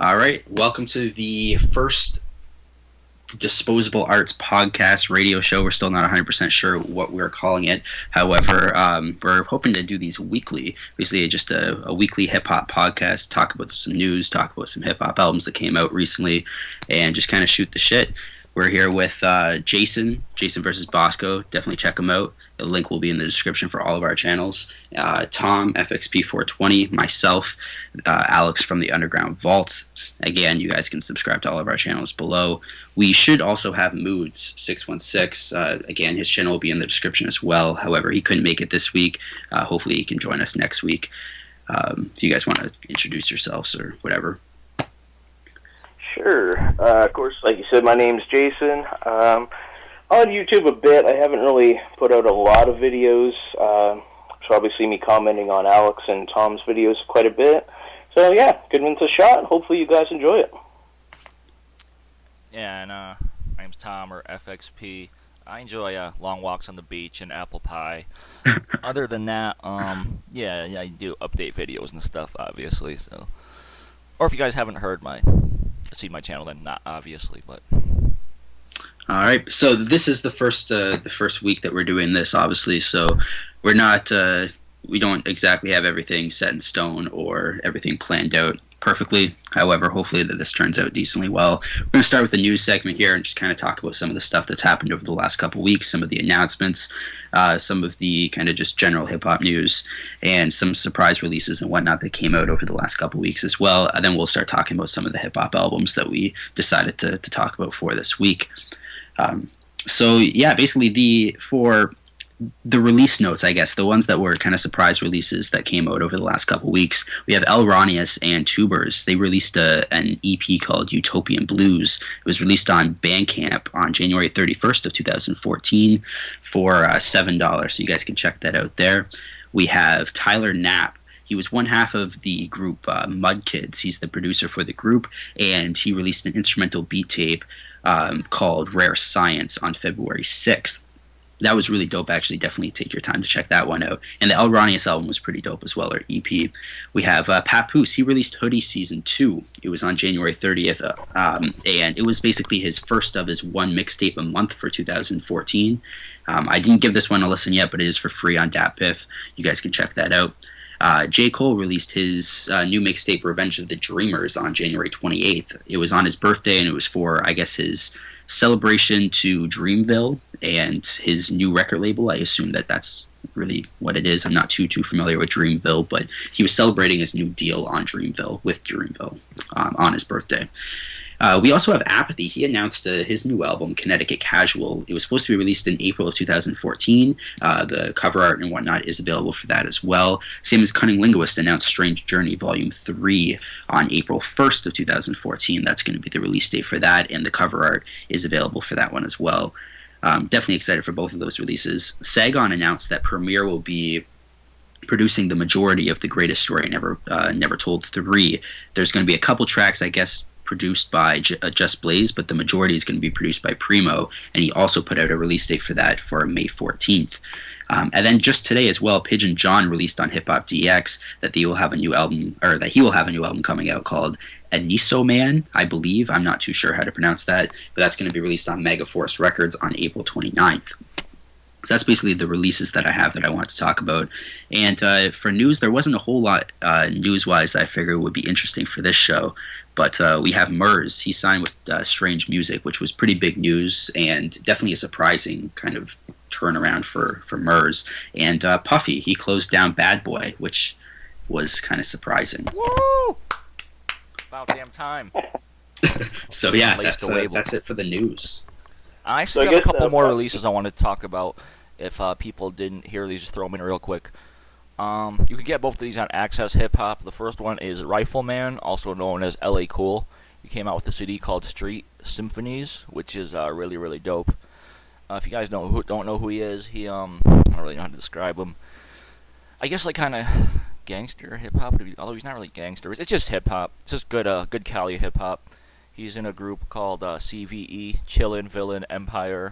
All right, welcome to the first Disposable Arts podcast radio show. We're still not 100% sure what we're calling it. However, we're hoping to do these weekly, basically just a weekly hip-hop podcast, talk about some news, talk about some hip-hop albums that came out recently, and just kind of shoot the shit. We're here with Jason versus Bosco. Definitely check him out. The link will be in the description for all of our channels. Tom, FXP420, myself, Alex from the Underground Vault. Again, you guys can subscribe to all of our channels below. We should also have Moodz 616. Again, his channel will be in the description as well. However, he couldn't make it this week. Hopefully he can join us next week. If you guys want to introduce yourselves or whatever. Sure. Of course, like you said, my name's Jason. On YouTube a bit. I haven't really put out a lot of videos. So probably see me commenting on Alex and Tom's videos quite a bit. So yeah, give it a shot. Hopefully you guys enjoy it. Yeah, and my name's Tom, or FXP. I enjoy long walks on the beach and apple pie. Other than that, yeah, I do update videos and stuff, obviously. So, or if you guys haven't heard seen my channel, then not obviously, but. All right, so this is the first week that we're doing this, obviously. So we're not, we don't exactly have everything set in stone or everything planned out perfectly. However, hopefully that this turns out decently well. We're going to start with the news segment here and just kind of talk about some of the stuff that's happened over the last couple weeks, some of the announcements, some of the kind of just general hip-hop news, and some surprise releases and whatnot that came out over the last couple weeks as well. And then we'll start talking about some of the hip-hop albums that we decided to talk about for this week. So yeah, basically for the release notes, I guess, the ones that were kind of surprise releases that came out over the last couple weeks, we have El Ronius and Tubers. They released an EP called Utopian Blues. It was released on Bandcamp on January 31st of 2014 for $7, so you guys can check that out there. We have Tyler Knapp. He was one half of the group Mud Kids. He's the producer for the group, and he released an instrumental beat tape called Rare Science on February 6th. That was really dope, actually. Definitely take your time to check that one out. And the El Ronius album was pretty dope as well, or EP. We have Papoose. He released Hoodie Season 2. It was on January 30th, and it was basically his first of his one mixtape a month for 2014. I didn't give this one a listen yet, but it is for free on DatPiff. You guys can check that out. J. Cole released his new mixtape Revenge of the Dreamers on January 28th. It was on his birthday, and it was for, I guess, his celebration to Dreamville and his new record label. I assume that that's really what it is. I'm not too familiar with Dreamville, but he was celebrating his new deal on Dreamville, with Dreamville, on his birthday. We also have Apathy. He announced his new album, Connecticut Casual. It was supposed to be released in April of 2014. The cover art and whatnot is available for that as well. Same as Cunning Linguist announced Strange Journey Volume 3 on April 1st of 2014. That's going to be the release date for that, and the cover art is available for that one as well. Definitely excited for both of those releases. Sagon announced that Premiere will be producing the majority of The Greatest Story Never Told 3. There's going to be a couple tracks, I guess, produced by Just Blaze, but the majority is going to be produced by Primo, and he also put out a release date for that for May 14th. And then just today as well, Pigeon John released on Hip Hop DX that he will have a new album coming out called Aniso Man, I believe. I'm not too sure how to pronounce that, but that's going to be released on Megaforce Records on April 29th. So that's basically the releases that I have that I want to talk about. And for news, there wasn't a whole lot news-wise that I figured would be interesting for this show. But we have Murs. He signed with Strange Music, which was pretty big news and definitely a surprising kind of turnaround for Murs. And Puffy, he closed down Bad Boy, which was kind of surprising. Woo! About damn time. So yeah, that's it for the news. I actually have a couple more releases I wanted to talk about. If people didn't hear these, just throw them in real quick. You can get both of these on Access Hip Hop. The first one is Rifleman, also known as L.A. Cool. He came out with a CD called Street Symphonies, which is really, really dope. If you guys don't know who he is, I don't really know how to describe him. I guess like kind of gangster hip hop, although he's not really gangster. It's just hip hop. It's just good Cali hip hop. He's in a group called CVE, Chillin' Villain Empire,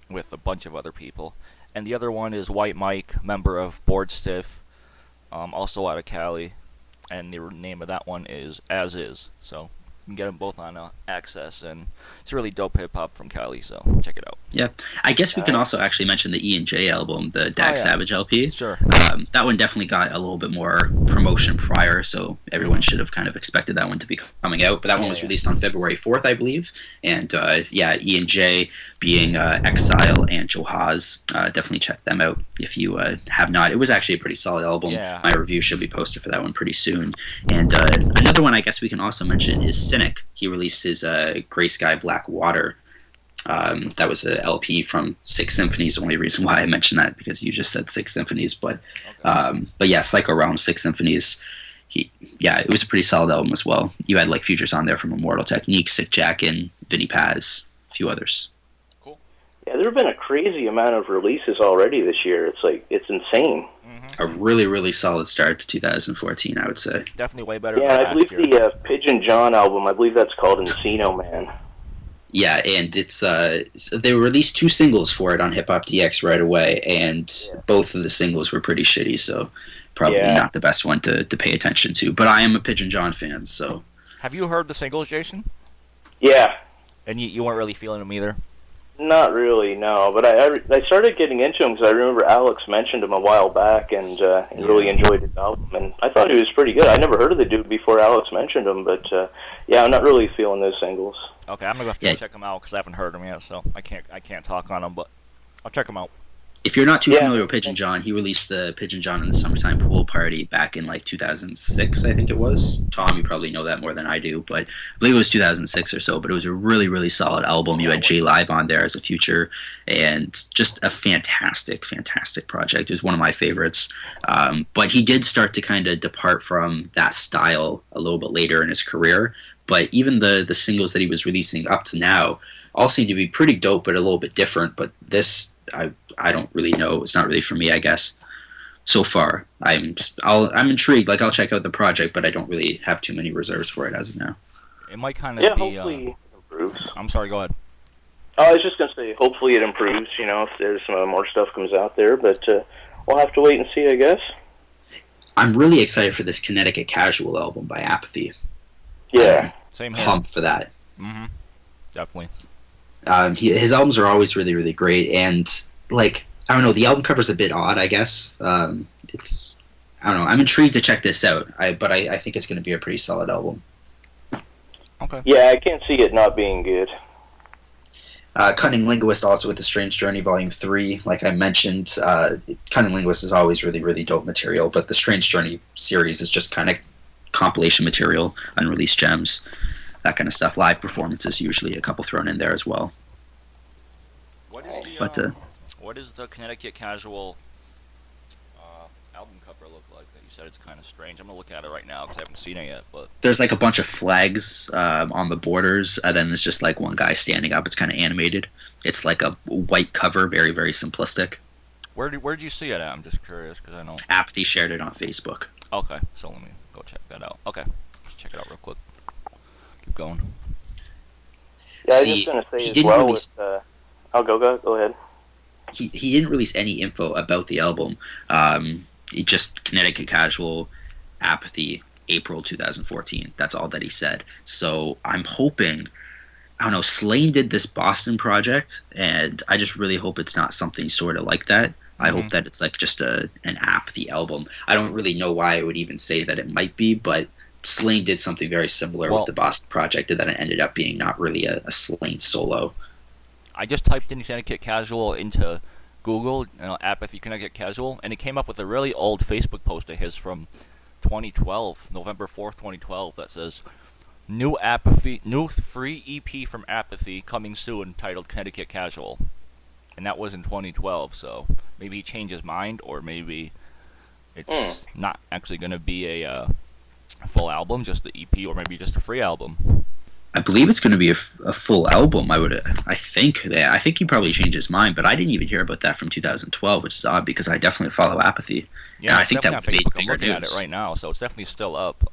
with a bunch of other people. And the other one is White Mike, member of Board Stiff, also out of Cali. and the name of that one is As Is. So you can get them both on Access, and it's really dope hip hop from Cali. So check it out. Yeah, I guess we can also actually mention the E&J album, the Dak Savage LP. Sure. That one definitely got a little bit more promotion prior, so everyone should have kind of expected that one to be coming out. But that one was released on February 4th, I believe. And E&J being Exile and Joe Haas, definitely check them out if you have not. It was actually a pretty solid album. Yeah. My review should be posted for that one pretty soon. And another one I guess we can also mention is Cynic. He released his Gray Sky Black Water. That was an LP from Six Symphonies. The only reason why I mentioned that because you just said Six Symphonies, but yeah, Psycho Realm, Six Symphonies. It was a pretty solid album as well. You had like features on there from Immortal Technique, Sick Jackin, Vinnie Paz, a few others. Cool. Yeah, there have been a crazy amount of releases already this year. It's insane. A really, really solid start to 2014, I would say. Definitely way better. Yeah, than I believe last year. the Pigeon John album. I believe that's called Encino Man. Yeah, and it's they released 2 singles for it on Hip Hop DX right away, and both of the singles were pretty shitty, so probably not the best one to pay attention to. But I am a Pigeon John fan, so. Have you heard the singles, Jason? Yeah. And you weren't really feeling them either? Not really, no. But I started getting into him because I remember Alex mentioned him a while back and really enjoyed his album. And I thought he was pretty good. I never heard of the dude before Alex mentioned him, but I'm not really feeling those singles. Okay, I'm gonna have to go check them out because I haven't heard them yet, so I can't talk on them, but I'll check them out. If you're not too familiar with Pigeon John, he released the Pigeon John in the Summertime Pool Party back in like 2006, I think it was. Tom, you probably know that more than I do, but I believe it was 2006 or so. But it was a really, really solid album. You had J Live on there as a feature, and just a fantastic, fantastic project. It was one of my favorites. But he did start to kind of depart from that style a little bit later in his career. But even the singles that he was releasing up to now all seem to be pretty dope, but a little bit different. But this, I don't really know. It's not really for me, I guess. So far, I'm intrigued. Like I'll check out the project, but I don't really have too many reserves for it as of now. It might kind of be. Hopefully it improves. I'm sorry. Go ahead. I was just gonna say, hopefully it improves. If there's more stuff comes out there, but we'll have to wait and see, I guess. I'm really excited for this Connecticut Casual album by Apathy. Yeah, same here. Pumped for that. Mm-hmm. Definitely. His albums are always really, really great, and like I don't know, the album cover's a bit odd, I guess. I don't know. I'm intrigued to check this out. But I think it's going to be a pretty solid album. Okay. Yeah, I can't see it not being good. Cunning Linguist also with The Strange Journey Volume 3. Like I mentioned, Cunning Linguist is always really, really dope material, but the Strange Journey series is just kind of compilation material, unreleased gems, that kind of stuff. Live performances, usually a couple thrown in there as well. What is the Connecticut Casual album cover look like that you said it's kind of strange? I'm going to look at it right now because I haven't seen it yet. But there's like a bunch of flags on the borders, and then there's just like one guy standing up. It's kind of animated. It's like a white cover, very, very simplistic. Where did you see it at? I'm just curious because I know. Apathy shared it on Facebook. Okay, so let me go check that out. Okay, let's check it out real quick. Keep going. Yeah, I was just going to say as well with... I'll go ahead. He didn't release any info about the album. Just Connecticut Casual, Apathy, April 2014. That's all that he said. So I'm hoping... I don't know, Slane did this Boston project, and I just really hope it's not something sort of like that. I hope that it's like just an Apathy album. I don't really know why I would even say that it might be, but Slane did something very similar with the Boston project, and then it ended up being not really a Slane solo. I just typed in Connecticut Casual into Google, Apathy Connecticut Casual, and it came up with a really old Facebook post of his from 2012, November 4th, 2012, that says, new free EP from Apathy coming soon, titled Connecticut Casual. And that was in 2012, so maybe he changed his mind, or maybe it's not actually going to be a full album, just the EP, or maybe just a free album. I believe it's going to be a full album. I think he probably changed his mind, but I didn't even hear about that from 2012, which is odd because I definitely follow Apathy. Yeah, and I think that would be I'm looking at it right now, so it's definitely still up.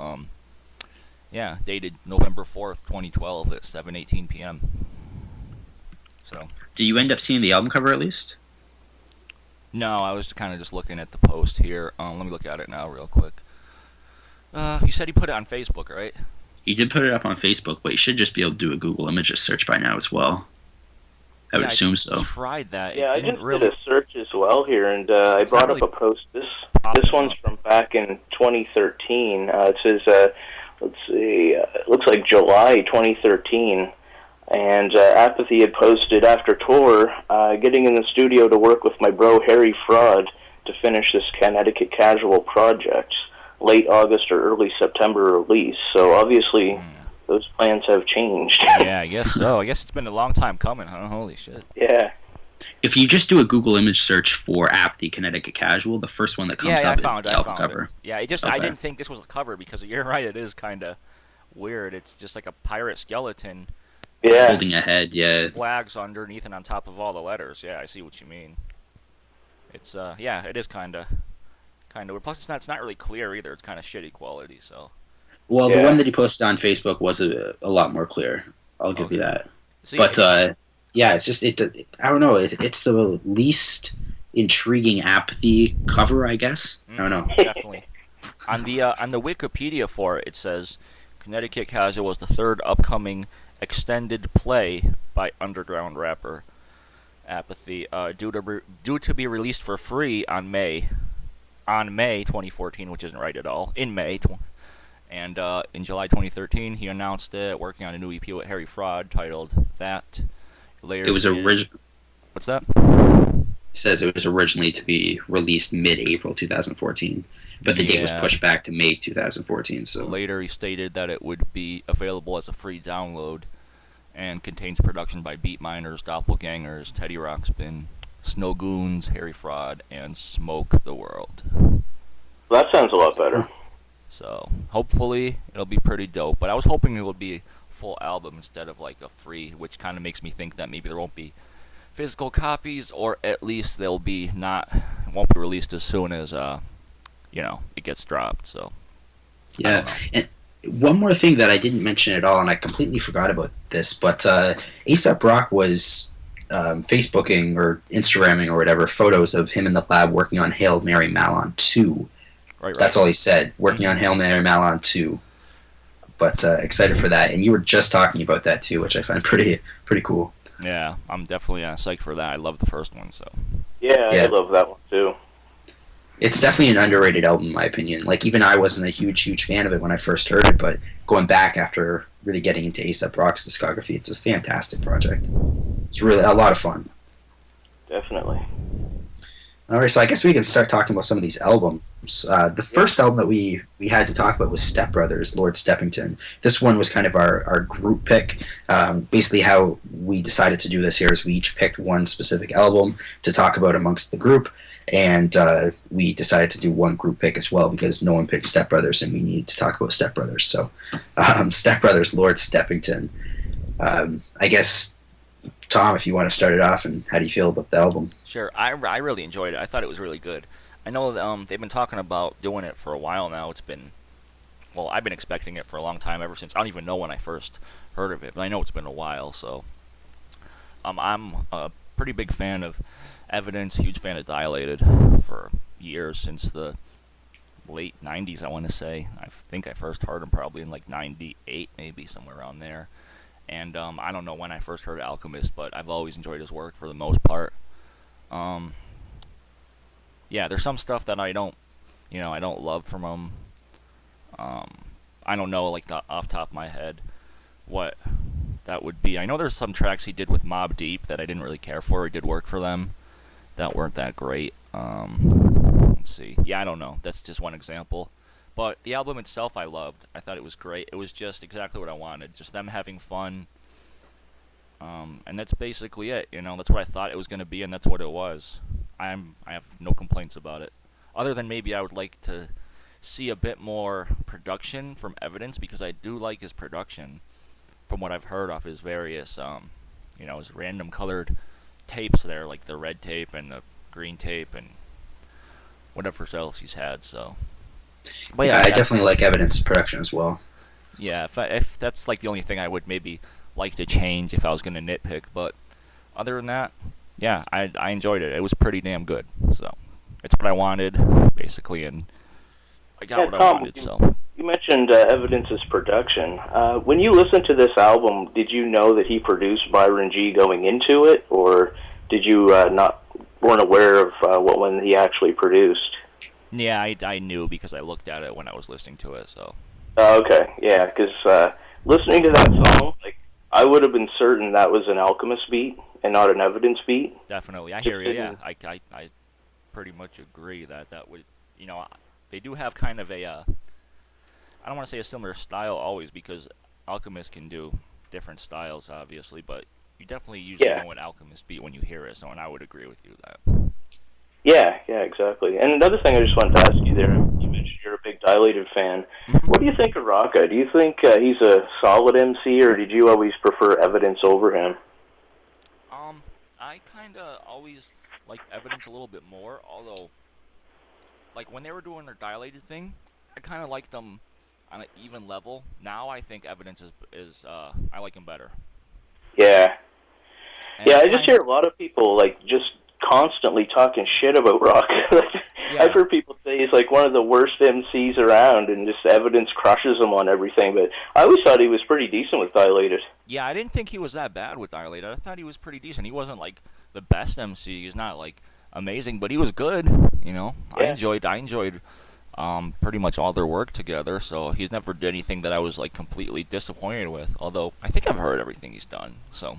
Yeah, dated November 4th, 2012 at 7:18 p.m. So. Did you end up seeing the album cover at least? No, I was kind of just looking at the post here. Let me look at it now real quick. You said he put it on Facebook, right? He did put it up on Facebook, but you should just be able to do a Google Images search by now as well. I would assume so. I tried that. Yeah, I just did a search as well here, and I brought up a post. This one's from back in 2013. It says, let's see, it looks like July 2013. And Apathy had posted after tour, getting in the studio to work with my bro Harry Fraud to finish this Connecticut Casual project. Late August or early September release. So obviously, those plans have changed. Yeah, I guess so. I guess it's been a long time coming, huh? Holy shit. Yeah. If you just do a Google image search for Apathy Connecticut Casual, the first one that comes up is the album cover. Yeah, I didn't think this was a cover because you're right, it is kind of weird. It's just like a pirate skeleton. Yeah. Holding a head, yeah. Flags underneath and on top of all the letters. Yeah, I see what you mean. It's yeah, it is kind of weird. Plus, it's not really clear either. It's kind of shitty quality. So. Well, the one that he posted on Facebook was a lot more clear. I'll give you that. See, but yeah, it's just I don't know. It's the least intriguing Apathy cover, I guess. I don't know. Definitely. On the Wikipedia for it, it says Connecticut Casual was the third upcoming extended play by underground rapper Apathy, due to be released for free on May 2014, which isn't right at all. In May, and in July 2013, he announced it, working on a new EP with Harry Fraud titled That. It was original. What's that? It says it was originally to be released mid-April 2014, but the date was pushed back to May 2014. So later, he stated that it would be available as a free download, and contains production by Beat Miners, Doppelgangers, Teddy Rockspin, Snow Goons, Harry Fraud, and Smoke the World. That sounds a lot better. So hopefully it'll be pretty dope. But I was hoping it would be a full album instead of like a free, which kind of makes me think that maybe there won't be physical copies, or at least it won't be released as soon as it gets dropped. So yeah, and one more thing that I didn't mention at all, and I completely forgot about this, but A$AP Rock was Facebooking or Instagramming or whatever photos of him in the lab working on Hail Mary Malon 2. Right. That's all he said, working on Hail Mary Malon 2. But excited for that. And you were just talking about that too, which I find pretty cool. Yeah, I'm definitely psyched for that. I love the first one, so. Yeah, I love that one too. It's definitely an underrated album, in my opinion. Like, even I wasn't a huge fan of it when I first heard it, but going back after really getting into A$AP Rock's discography, it's a fantastic project. It's really a lot of fun. Definitely. All right, so I guess we can start talking about some of these albums. The first album that we had to talk about was Step Brothers, Lord Steppington. This one was kind of our group pick. Basically how we decided to do this here is we each picked one specific album to talk about amongst the group, and we decided to do one group pick as well because no one picked Step Brothers, and we needed to talk about Step Brothers. So Step Brothers, Lord Steppington. I guess, Tom, if you want to start it off, and how do you feel about the album? Sure, I really enjoyed it. I thought it was really good. I know they've been talking about doing it for a while now. I've been expecting it for a long time, ever since, I don't even know when I first heard of it, but I know it's been a while, so. I'm a pretty big fan of Evidence, huge fan of Dilated for years, since the late 90s, I want to say. I think I first heard them probably in like 98, maybe, somewhere around there. And I don't know when I first heard Alchemist, but I've always enjoyed his work for the most part. Yeah, there's some stuff that I don't love from him. I don't know, like, off the top of my head, what that would be. I know there's some tracks he did with Mobb Deep that I didn't really care for. He did work for them that weren't that great. Let's see. Yeah, I don't know. That's just one example. But the album itself I loved. I thought it was great. It was just exactly what I wanted. Just them having fun. And that's basically it. That's what I thought it was going to be, and that's what it was. I have no complaints about it. Other than maybe I would like to see a bit more production from Evidence, because I do like his production from what I've heard off his various, his random colored tapes there, like the red tape and the green tape and whatever else he's had, so. But yeah, I definitely like Evidence production as well. Yeah, if that's like the only thing I would maybe like to change if I was going to nitpick, but other than that, yeah, I enjoyed it. It was pretty damn good, so it's what I wanted, basically, and I got what I wanted, so. You mentioned Evidence's production. When you listened to this album, did you know that he produced Byron G going into it, or did you weren't aware of what one he actually produced? Yeah, I knew because I looked at it when I was listening to it. So. Okay, yeah, because listening to that song, like I would have been certain that was an Alchemist beat and not an Evidence beat. Definitely, I hear you. Yeah, I pretty much agree that would, they do have kind of a. I don't want to say a similar style always because Alchemist can do different styles, obviously, but you definitely usually know an Alchemist beat when you hear it. So, and I would agree with you that. Yeah, exactly. And another thing I just wanted to ask you there, you mentioned you're a big Dilated fan. What do you think of Rocka? Do you think he's a solid MC, or did you always prefer Evidence over him? I kind of always liked Evidence a little bit more, although, like, when they were doing their Dilated thing, I kind of liked them on an even level. Now I think Evidence is I like him better. Yeah. And yeah, I just hear a lot of people, like, just constantly talking shit about Rock. I've heard people say he's like one of the worst MCs around and just Evidence crushes him on everything, but I always thought he was pretty decent with Dilated. Yeah, I didn't think he was that bad with Dilated. I thought he was pretty decent. He wasn't like the best MC. He's not like amazing, but he was good, Yeah. I enjoyed pretty much all their work together, so he's never did anything that I was like completely disappointed with, although I think I've heard everything he's done. So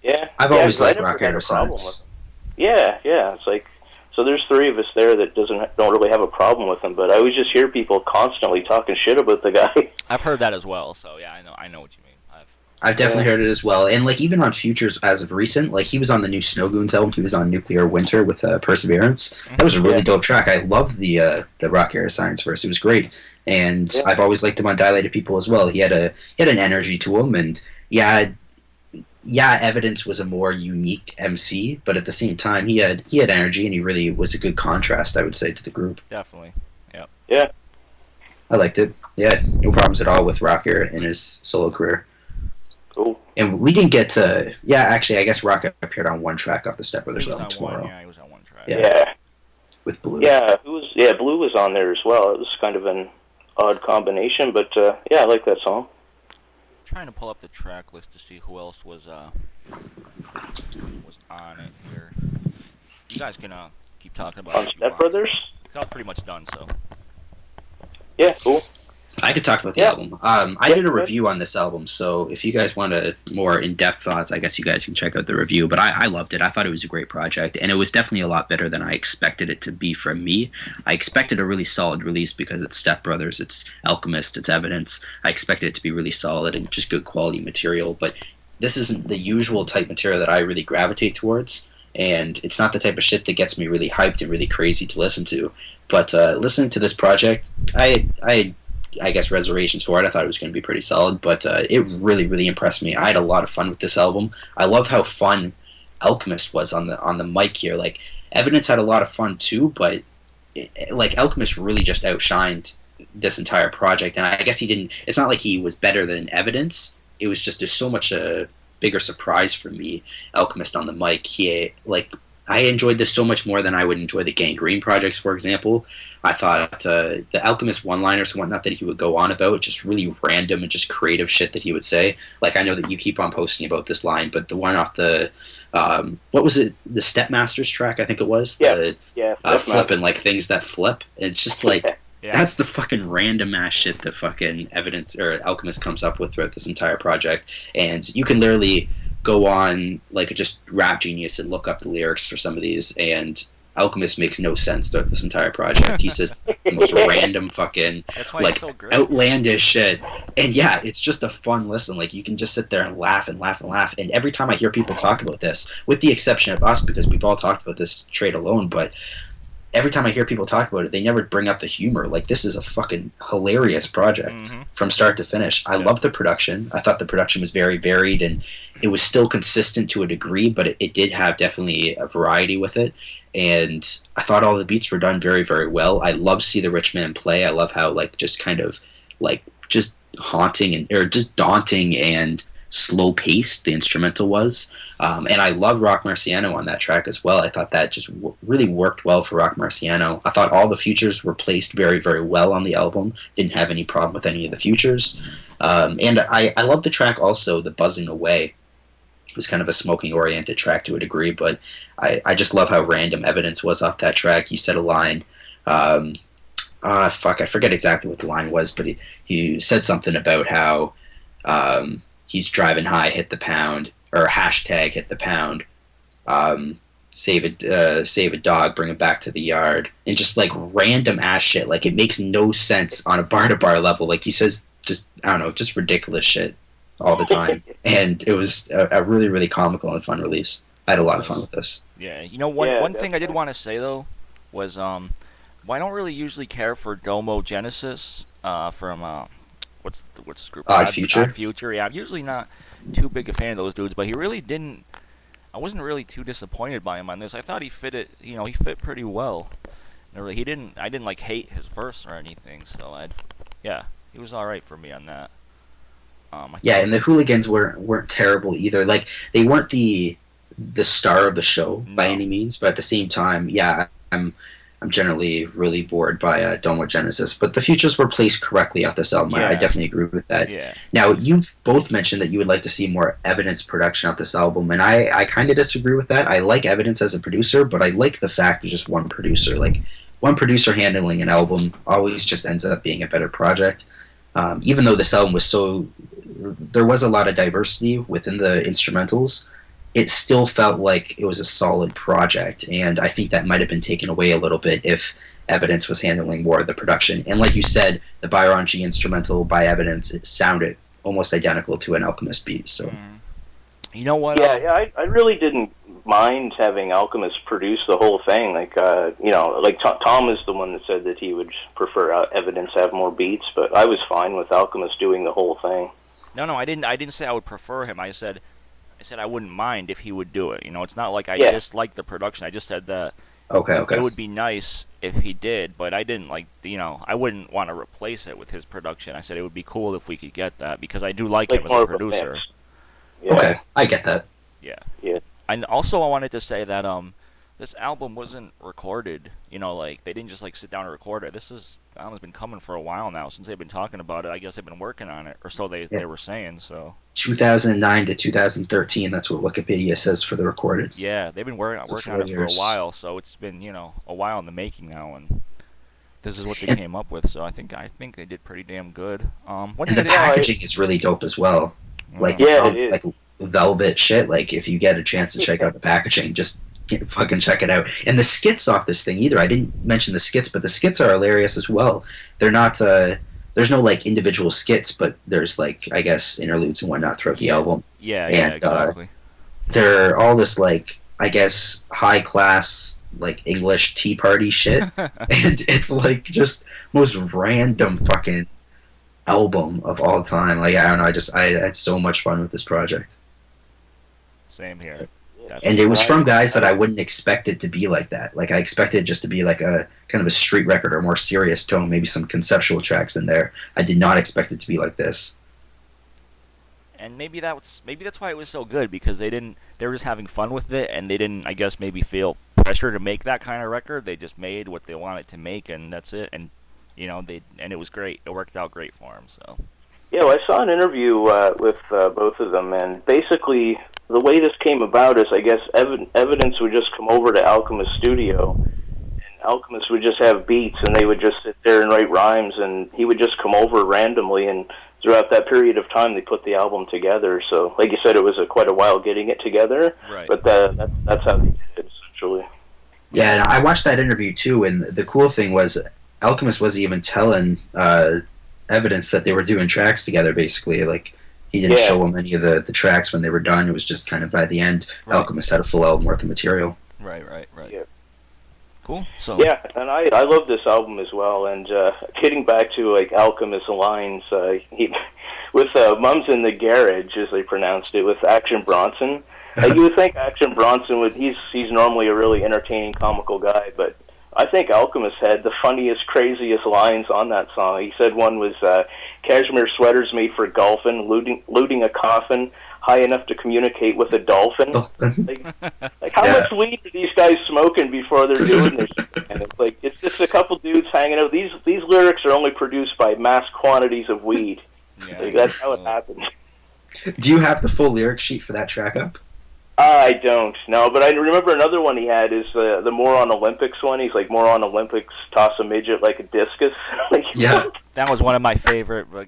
yeah, I've always liked Rock ever since. Yeah, it's like, so there's three of us there that don't really have a problem with him, but I always just hear people constantly talking shit about the guy. I've heard that as well, so yeah, I know what you mean. I've definitely heard it as well, and like even on Futures as of recent, like he was on the new Snow Goons album, he was on Nuclear Winter with Perseverance. That was a really dope track. I loved the Rock Era Science verse. It was great, and I've always liked him on Dilated People as well. He had an energy to him, and Evidence was a more unique MC, but at the same time, he had energy, and he really was a good contrast, I would say, to the group. Definitely, yeah. I liked it. Yeah, no problems at all with Rocker in his solo career. Cool. And we didn't get to. Yeah, actually, I guess Rocker appeared on one track off the Step Brothers album tomorrow. Yeah, he was on one track. Yeah. With Blue. Yeah, Blue was on there as well. It was kind of an odd combination, but I like that song. Trying to pull up the track list to see who else was on it here. You guys can keep talking about it. Step Brothers? I was pretty much done, so. Yeah, cool. I could talk about the album. I did a review on this album, so if you guys want more in-depth thoughts, I guess you guys can check out the review. But I loved it. I thought it was a great project, and it was definitely a lot better than I expected it to be from me. I expected a really solid release because it's Step Brothers, it's Alchemist, it's Evidence. I expected it to be really solid and just good quality material, but this isn't the usual type material that I really gravitate towards, and it's not the type of shit that gets me really hyped and really crazy to listen to. But listening to this project, I guess reservations for it. I thought it was going to be pretty solid, but it really, really impressed me. I had a lot of fun with this album. I love how fun Alchemist was on the mic here. Like Evidence had a lot of fun too, but Alchemist really just outshined this entire project. And I guess he didn't. It's not like he was better than Evidence. It was just there's so much a bigger surprise for me. Alchemist on the mic. I enjoyed this so much more than I would enjoy the Gangrene projects, for example. I thought the Alchemist one-liners and whatnot that he would go on about, just really random and just creative shit that he would say. Like, I know that you keep on posting about this line, but the one off the, what was it, the Stepmasters track, I think it was? Flipping, like, things that flip. It's just like, that's the fucking random-ass shit that fucking Evidence, or Alchemist comes up with throughout this entire project. And you can literally go on like just Rap Genius and look up the lyrics for some of these, and Alchemist makes no sense throughout this entire project. He's just the most random fucking so outlandish shit. And yeah, it's just a fun listen. Like you can just sit there and laugh and laugh and laugh. And every time I hear people talk about this, with the exception of us, because we've all talked about this trade alone, but every time I hear people talk about it, they never bring up the humor. Like, this is a fucking hilarious project from start to finish. I love the production. I thought the production was very varied, and it was still consistent to a degree, but it did have definitely a variety with it. And I thought all the beats were done very, very well. I love See the Rich Man Play. I love how, like, just kind of, like, just haunting or just daunting and slow paced the instrumental was. And I love Rock Marciano on that track as well. I thought that just really worked well for Rock Marciano. I thought all the features were placed very, very well on the album. Didn't have any problem with any of the features. And I love the track also, The Buzzing Away. It was kind of a smoking-oriented track to a degree, but I just love how random Evidence was off that track. He said a line, I forget exactly what the line was, but he said something about how he's driving high, hit the pound, or hashtag hit the pound, save a dog, bring it back to the yard, and just like random ass shit. Like it makes no sense on a bar-to-bar level. Like he says just, I don't know, just ridiculous shit all the time. And it was a really, really comical and fun release. I had a lot of fun with this. Yeah, you know, one thing I did want to say though was well, I don't really usually care for Domo Genesis from what's this group? Odd Future. Odd Future. Yeah, I'm usually not too big a fan of those dudes, but he really didn't. I wasn't really too disappointed by him on this. I thought he fit it. You know, he fit pretty well. I didn't like hate his verse or anything. So he was all right for me on that. Yeah, and the Hooligans weren't terrible either. Like they weren't the star of the show by any means, but at the same time, yeah, I'm generally really bored by Domo Genesis, but the features were placed correctly off this album. I definitely agree with that. Yeah. Now, you've both mentioned that you would like to see more Evidence production off this album, and I kind of disagree with that. I like Evidence as a producer, but I like the fact that just one producer. Like, one producer handling an album always just ends up being a better project. Even though this album was there was a lot of diversity within the instrumentals, it still felt like it was a solid project, and I think that might have been taken away a little bit if Evidence was handling more of the production. And like you said, the Byron G instrumental by Evidence, it sounded almost identical to an Alchemist beat. So, you know what? Yeah, I really didn't mind having Alchemist produce the whole thing. Like, like Tom is the one that said that he would prefer Evidence have more beats, but I was fine with Alchemist doing the whole thing. No, I didn't say I would prefer him. I said I wouldn't mind if he would do it. You know, it's not like I dislike the production. I just said that it would be nice if he did, but I didn't I wouldn't want to replace it with his production. I said it would be cool if we could get that because I do like him as a producer. Yeah. Okay, I get that. Yeah. And also I wanted to say that this album wasn't recorded. You know, like they didn't just like sit down and record it. This album's been coming for a while now since they've been talking about it. I guess they've been working on it, or so they were saying. So 2009 to 2013. That's what Wikipedia says for the recorded. Yeah, they've been working on it for a while. So it's been a while in the making now, and this is what they came up with. So I think they did pretty damn good. And the packaging is really dope as well. Like it's like velvet shit. Like if you get a chance to check out the packaging, just fucking check it out. And the skits off this thing either. I didn't mention the skits, but the skits are hilarious as well. They're not. There's no like individual skits, but there's like I guess interludes and whatnot throughout the album. Yeah, exactly. They're all this like I guess high class like English tea party shit, and it's like just most random fucking album of all time. Like I don't know. I had so much fun with this project. Same here. And it was from guys that I wouldn't expect it to be like that. Like I expected it just to be like a kind of a street record or more serious tone, maybe some conceptual tracks in there. I did not expect it to be like this. And maybe that's why it was so good because they were just having fun with it and they didn't I guess maybe feel pressure to make that kind of record. They just made what they wanted to make and that's it. And and it was great. It worked out great for them. So. Yeah, well, I saw an interview with both of them, and basically the way this came about is, I guess, Evidence would just come over to Alchemist Studio, and Alchemist would just have beats, and they would just sit there and write rhymes, and he would just come over randomly, and throughout that period of time, they put the album together. So, like you said, it was quite a while getting it together, right. But that's how they did it, essentially. Yeah, and I watched that interview, too, and the cool thing was Alchemist wasn't even telling Evidence that they were doing tracks together, basically. Like, he didn't show them any of the tracks when they were done. It was just kind of by the end, Alchemist had a full album worth of material. Right. Yeah. Cool. So yeah, and I love this album as well. And getting back to like Alchemist lines, with "Mums in the Garage," as they pronounced it, with Action Bronson. You would think Action Bronson he's normally a really entertaining, comical guy, but I think Alchemist had the funniest, craziest lines on that song. He said one was, cashmere sweaters made for golfing, looting a coffin high enough to communicate with a dolphin. Like how much weed are these guys smoking before they're doing this? And it's like it's just a couple dudes hanging out. These lyrics are only produced by mass quantities of weed. Yeah, like, that's how it happens. Do you have the full lyric sheet for that track up? I don't, no, but I remember another one he had is the Moron Olympics one. He's like, Moron Olympics, toss a midget like a discus. Like, Yeah. That was one of my favorite. Where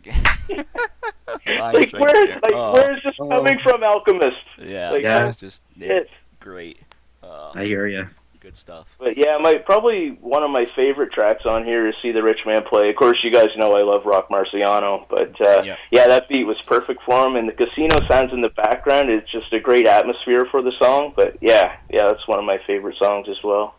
is this coming from, Alchemist? Yeah, like, that was just great. I hear you. Good stuff. But yeah, probably one of my favorite tracks on here is See the Rich Man Play. Of course, you guys know I love Rock Marciano, but yeah, that beat was perfect for him, and the casino sounds in the background. It's just a great atmosphere for the song, but yeah, that's one of my favorite songs as well.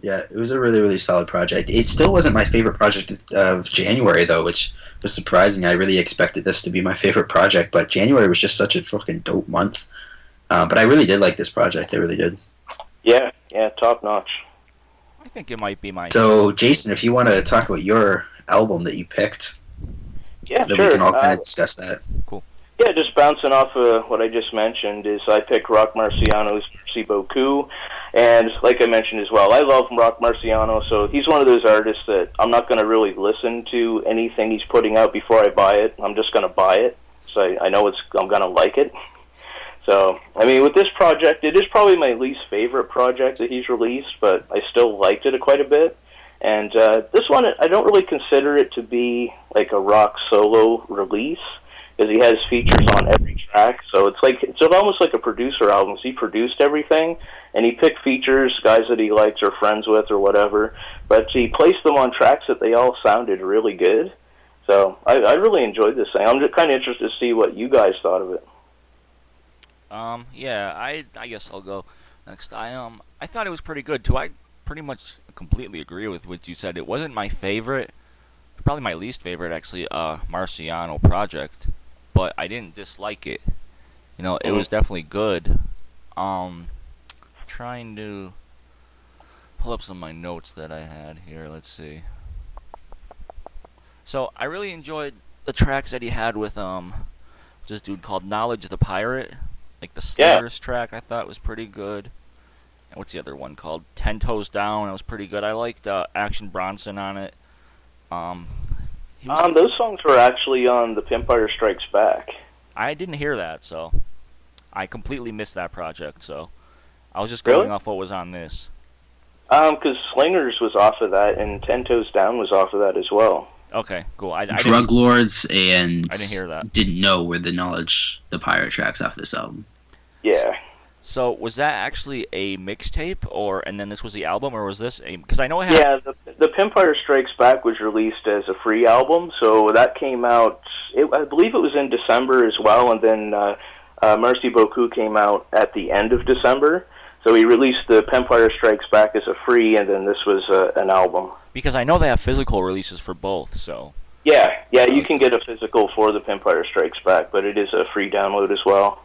Yeah, it was a really, really solid project. It still wasn't my favorite project of January, though, which was surprising. I really expected this to be my favorite project, but January was just such a fucking dope month. But I really did like this project. I really did. Yeah, top notch. I think it might be my. So, Jason, if you want to talk about your album that you picked, yeah, then sure. we can all kind of discuss that. Cool. Yeah, just bouncing off of what I just mentioned is I picked Rock Marciano's Beaucoup, and like I mentioned as well, I love Rock Marciano, so he's one of those artists that I'm not going to really listen to anything he's putting out before I buy it. I'm just going to buy it, so I know I'm going to like it. So, I mean, with this project, it is probably my least favorite project that he's released, but I still liked it quite a bit. And this one, I don't really consider it to be like a rock solo release, because he has features on every track. So it's almost like a producer album. So he produced everything, and he picked features, guys that he likes or friends with or whatever. But he placed them on tracks that they all sounded really good. So I really enjoyed this thing. I'm just kind of interested to see what you guys thought of it. Yeah, I guess I'll go next. I thought it was pretty good too. I pretty much completely agree with what you said. It wasn't my favorite, probably my least favorite actually, Marciano project, but I didn't dislike it. You know, it was definitely good. Trying to pull up some of my notes that I had here. Let's see. So I really enjoyed the tracks that he had with this dude called Knowledge the Pirate. Like the Slingers track, I thought was pretty good. And what's the other one called? 10 Toes Down. That was pretty good. I liked Action Bronson on it. Those songs were actually on The Pimpire Strikes Back. I didn't hear that, so I completely missed that project. So I was just going off what was on this. Because Slingers was off of that, and 10 Toes Down was off of that as well. Okay, cool. Drug Lords and I didn't hear that. Didn't know were the Knowledge the Pirate tracks off this album. Yeah. So was that actually a mixtape, and then this was the album, or was this a? Because I know it had. Yeah, the Pimpire Strikes Back was released as a free album, so that came out. I believe it was in December as well, and then Merci Beaucoup came out at the end of December. So he released the Pimpire Strikes Back as a free, and then this was an album. Because I know they have physical releases for both, so. Yeah, you can get a physical for the Pimpire Strikes Back, but it is a free download as well.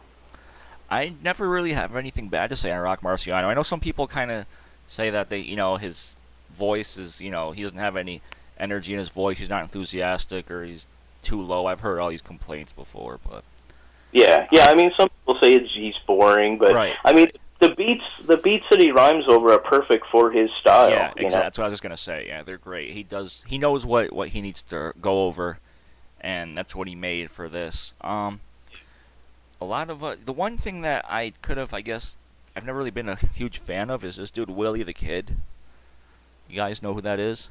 I never really have anything bad to say on Rock Marciano. I know some people kind of say that his voice is, he doesn't have any energy in his voice. He's not enthusiastic, or he's too low. I've heard all these complaints before, but. Yeah. I mean, some people say he's boring, but right. I mean, the beats that he rhymes over are perfect for his style. Yeah, exactly. That's what I was just gonna say. Yeah, they're great. He knows what he needs to go over, and that's what he made for this. A lot of the one thing that I could have, I guess, I've never really been a huge fan of is this dude Willie the Kid. You guys know who that is?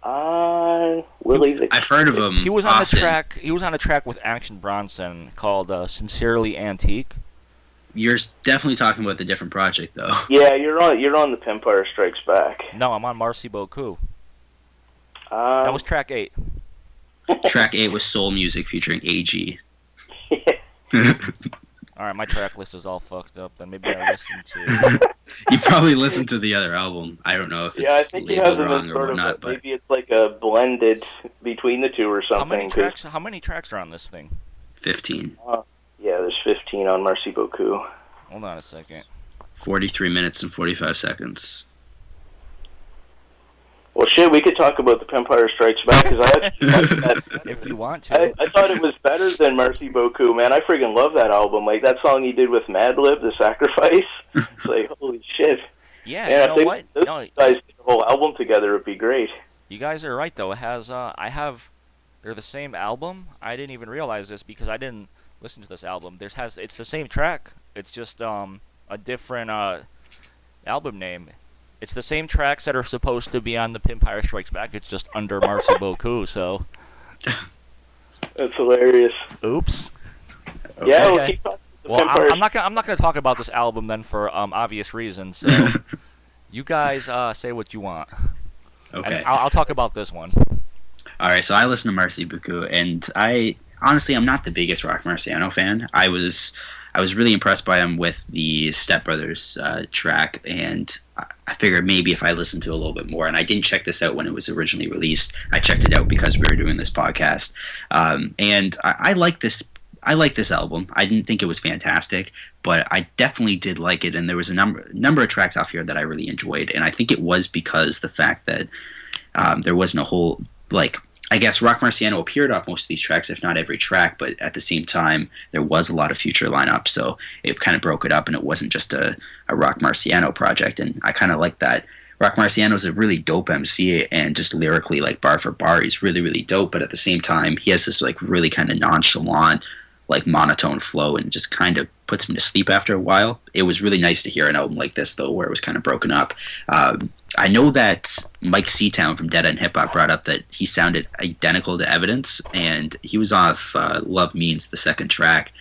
Willie the Kid. I've heard of him. He was on the track. He was on a track with Action Bronson called "Sincerely Antique." You're definitely talking about the different project, though. Yeah, you're on the Pimpire Strikes Back. No, I'm on Merci Beaucoup. That was track 8. Track 8 was Soul Music featuring AG. Alright, my track list is all fucked up. Then maybe I listened to. You probably listened to the other album. I don't know if it's I think labeled wrong or whatnot, but maybe it's like a blended between the two or something. How many tracks are on this thing? 15. Yeah, there's 15 on Merci Beaucoup. Hold on a second. 43 minutes and 45 seconds. Well, shit, we could talk about the Empire Strikes Back, because I actually liked that. If you want to. I thought it was better than Marci, Beaucoup, man. I friggin' love that album. Like, that song he did with Madlib, The Sacrifice. It's like, holy shit. Yeah, man, you know what? Those guys did the whole album together would be great. You guys are right, though. It has, they're the same album. I didn't even realize this because I didn't listen to this album. It's the same track. It's just, a different, album name. It's the same tracks that are supposed to be on the Empire Strikes Back. It's just under Marci, Beaucoup, so. That's hilarious. Oops. Yeah, okay. we'll keep talking Well, I'm not gonna talk about this album then for obvious reasons. So, you guys say what you want. Okay. And I'll talk about this one. All right. So I listen to Marci, Beaucoup, and I'm not the biggest Rock Marciano fan. I was really impressed by him with the Step Brothers track, and I figured maybe if I listened to a little bit more, and I didn't check this out when it was originally released. I checked it out because we were doing this podcast, and I like this. I like this album. I didn't think it was fantastic, but I definitely did like it, and there was a number of tracks off here that I really enjoyed, and I think it was because the fact that there wasn't a whole, like, I guess Rock Marciano appeared off most of these tracks, if not every track, but at the same time, there was a lot of future lineup, so it kind of broke it up, and it wasn't just a Rock Marciano project, and I kind of like that. Rock Marciano is a really dope MC, and just lyrically, like, bar for bar, he's really, really dope, but at the same time, he has this, like, really kind of nonchalant, like, monotone flow, and just kind of puts me to sleep after a while. It was really nice to hear an album like this, though, where it was kind of broken up. I know that Mike Seatown from Dead End Hip Hop brought up that he sounded identical to Evidence, and he was off Love Means, the second track,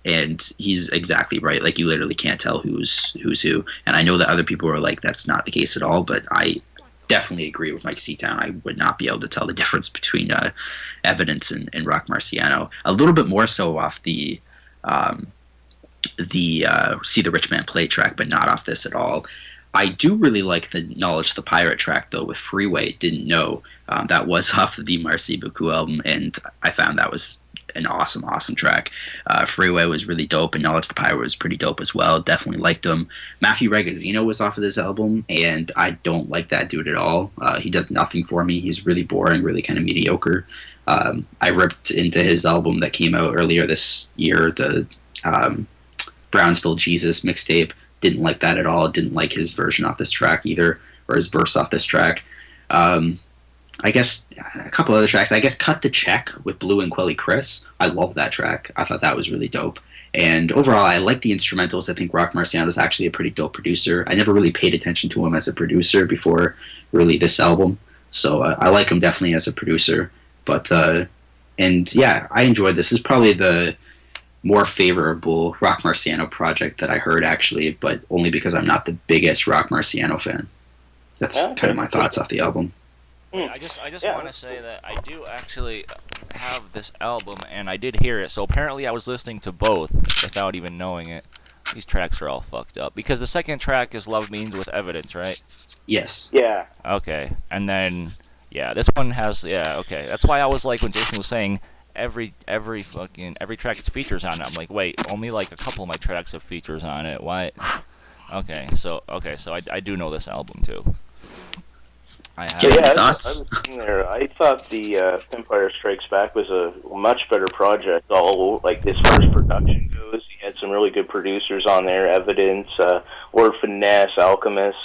and he's exactly right. Like, you literally can't tell who's who. And I know that other people were like, that's not the case at all, but I definitely agree with Mike Seatown. I would not be able to tell the difference between Evidence and Rock Marciano. A little bit more so off the See the Rich Man Play track, but not off this at all. I do really like the Knowledge the Pirate track, though, with Freeway. Didn't know that was off the Marci, Beaucoup album, and I found that was an awesome track. Freeway was really dope, and Knowledge the Pirate was pretty dope as well. Definitely liked him. Matthew Regazzino was off of this album, and I don't like that dude at all. He does nothing for me. He's really boring, really kind of mediocre. I ripped into his album that came out earlier this year, the Brownsville Jesus mixtape. Didn't like that at all. Didn't like his version off this track either, or his verse off this track. I guess a couple other tracks. I guess Cut the Check with Blue and Quelly Chris. I love that track. I thought that was really dope. And overall, I like the instrumentals. I think Rock Marciano is actually a pretty dope producer. I never really paid attention to him as a producer before really this album. So I like him definitely as a producer. But, and yeah, I enjoyed this. This is probably the more favorable Rock Marciano project that I heard, actually, but only because I'm not the biggest Rock Marciano fan. That's kind of my thoughts off the album. I just want to say that I do actually have this album, and I did hear it. So apparently I was listening to both without even knowing it. These tracks are all fucked up. Because the second track is Love Means with Evidence, right? Yes. Yeah. Okay. And then, yeah, this one has, yeah, okay. That's why I was like, when Jason was saying every track has features on it, I'm like, wait, only like a couple of my tracks have features on it. Why? Okay, so I do know this album, too. I thought the Empire Strikes Back was a much better project. All like as far as production goes, he had some really good producers on there. Evidence, Word Finesse, Alchemist,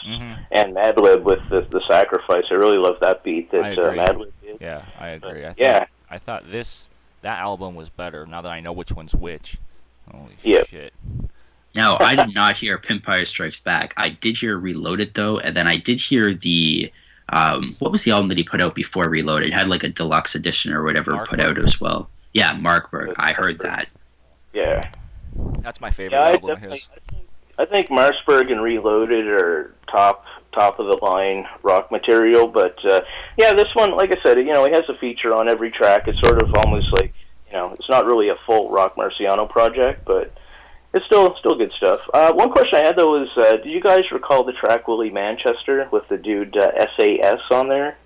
and Madlib with the Sacrifice. I really love that beat that Madlib did. Yeah, I agree. I thought that album was better. Now that I know which one's which. Holy shit. Now, I did not hear Empire Strikes Back. I did hear Reloaded, though, and then I did hear the what was the album that he put out before Reloaded? It had like a deluxe edition or whatever put out as well. Yeah, Markberg. I heard that. Yeah. That's my favorite album of his. I think Marsberg and Reloaded are top of the line rock material, but this one, like I said, he has a feature on every track. It's sort of almost like, it's not really a full Rock Marciano project, but it's still good stuff. One question I had, though, was do you guys recall the track Willie Manchester with the dude SAS on there?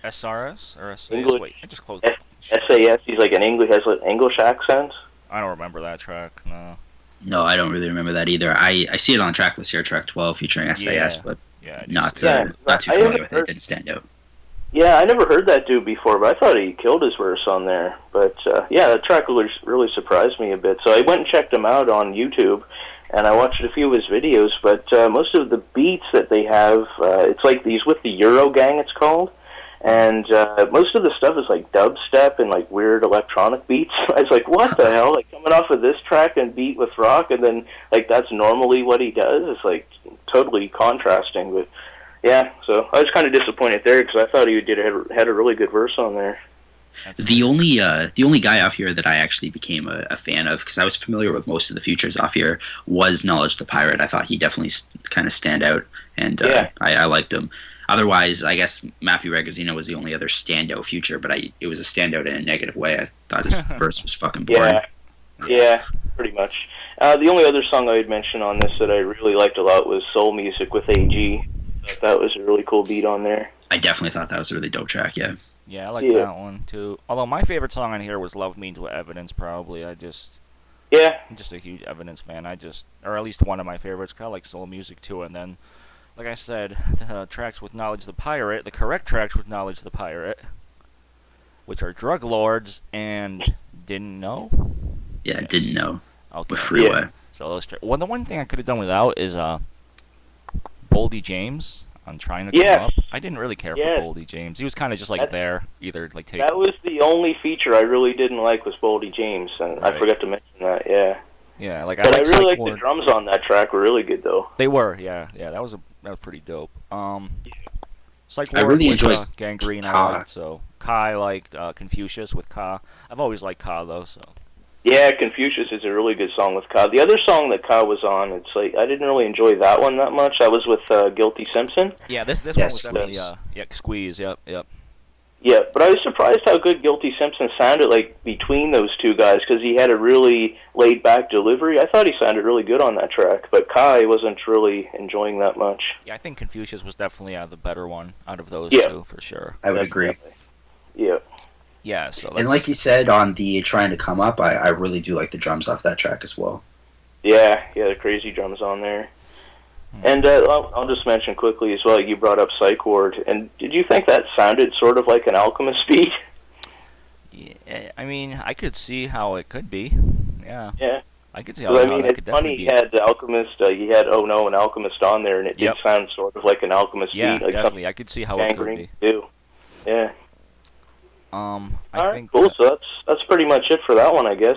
SRS? Or SAS? English, wait, I just closed it. SAS, he's like has an English accent. I don't remember that track, no. No, I don't really remember that either. I see it on track list here, track 12, featuring SAS, but not too familiar with it. It didn't stand out. Yeah, I never heard that dude before, but I thought he killed his verse on there. But yeah, that track really surprised me a bit. So I went and checked him out on YouTube, and I watched a few of his videos. But most of the beats that they have, it's like these with the Euro Gang, it's called. And most of the stuff is like dubstep and like weird electronic beats. I was like, what the hell? Like coming off of this track and beat with rock, and then like that's normally what he does. It's like totally contrasting. But yeah, so I was kind of disappointed there because I thought he had a really good verse on there. The only guy off here that I actually became a fan of, because I was familiar with most of the features off here, was Knowledge the Pirate. I thought he definitely kind of stand out, and I liked him. Otherwise, I guess Matthew Ragazzino was the only other standout feature, but it was a standout in a negative way. I thought his verse was fucking boring. Yeah, pretty much. The only other song I would mention on this that I really liked a lot was Soul Music with AG. That was a really cool beat on there. I definitely thought that was a really dope track, yeah. Yeah, I like that one, too. Although my favorite song on here was Love Means With Evidence, probably. I'm just a huge Evidence fan. Or at least one of my favorites. Kind of like Soul Music, too. And then, like I said, tracks with Knowledge the Pirate, the correct tracks with Knowledge the Pirate, which are Drug Lords and Didn't Know? Yeah, yes. Didn't Know. Okay. With Freeway. Yeah. So those the one thing I could have done without is Boldy James on Trying to Come Up. I didn't really care for Boldy James. He was kind of just like there, either like take. That was the only feature I really didn't like was Boldy James, and I forgot to mention that. Yeah. Yeah, like but I really like the drums on that track. Were really good though. They were, yeah. That was pretty dope. Psych Ward I really enjoyed Gangrene. I liked, so Kai liked Confucius with Ka. I've always liked Ka though, so. Yeah, Confucius is a really good song with Ka. The other song that Ka was on, it's like I didn't really enjoy that one that much. I was with Guilty Simpson. Yeah, this one was definitely Squeeze. Yep. Yeah, but I was surprised how good Guilty Simpson sounded like between those two guys because he had a really laid-back delivery. I thought he sounded really good on that track, but Kai wasn't really enjoying that much. Yeah, I think Confucius was definitely the better one out of those two, for sure. I would agree. Yeah. Yeah, so and like you said on the Trying to Come Up, I really do like the drums off that track as well. Yeah, the crazy drums on there. And I'll just mention quickly as well, you brought up Psych Ward, and did you think that sounded sort of like an Alchemist beat? Yeah, I mean, I could see how it could be. Yeah. I could see how, it's funny, he had the Alchemist, he had an Alchemist on there, and it did sound sort of like an Alchemist beat. Yeah, definitely, I could see how it could be. Too. Yeah. I think cool. So that's pretty much it for that one, I guess.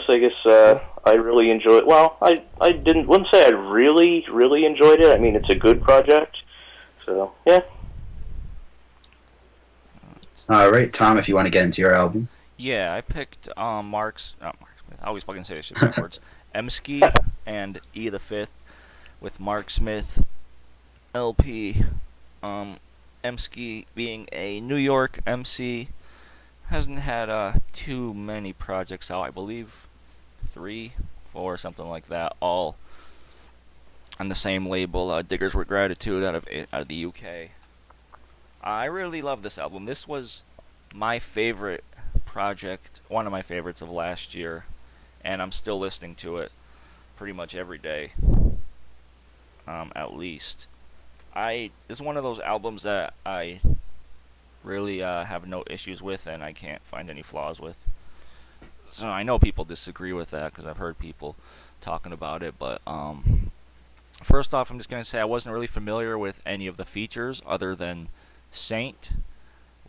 I really enjoyed. Well, I wouldn't say I really enjoyed it. I mean, it's a good project. So yeah. All right, Tom, if you want to get into your album. Yeah, I picked Marc Smith. I always fucking say this shit backwards. Emskee and E the Fifth with Marc Smith LP. Emskee being a New York MC. Hasn't had too many projects out. I believe 3, 4, something like that, all on the same label, Diggers with Gratitude out of the UK. I really love this album. This was my favorite project, one of my favorites of last year, and I'm still listening to it pretty much every day, at least. This is one of those albums that I really have no issues with, and I can't find any flaws with. So I know people disagree with that because I've heard people talking about it, but first off, I'm just going to say I wasn't really familiar with any of the features other than Saint,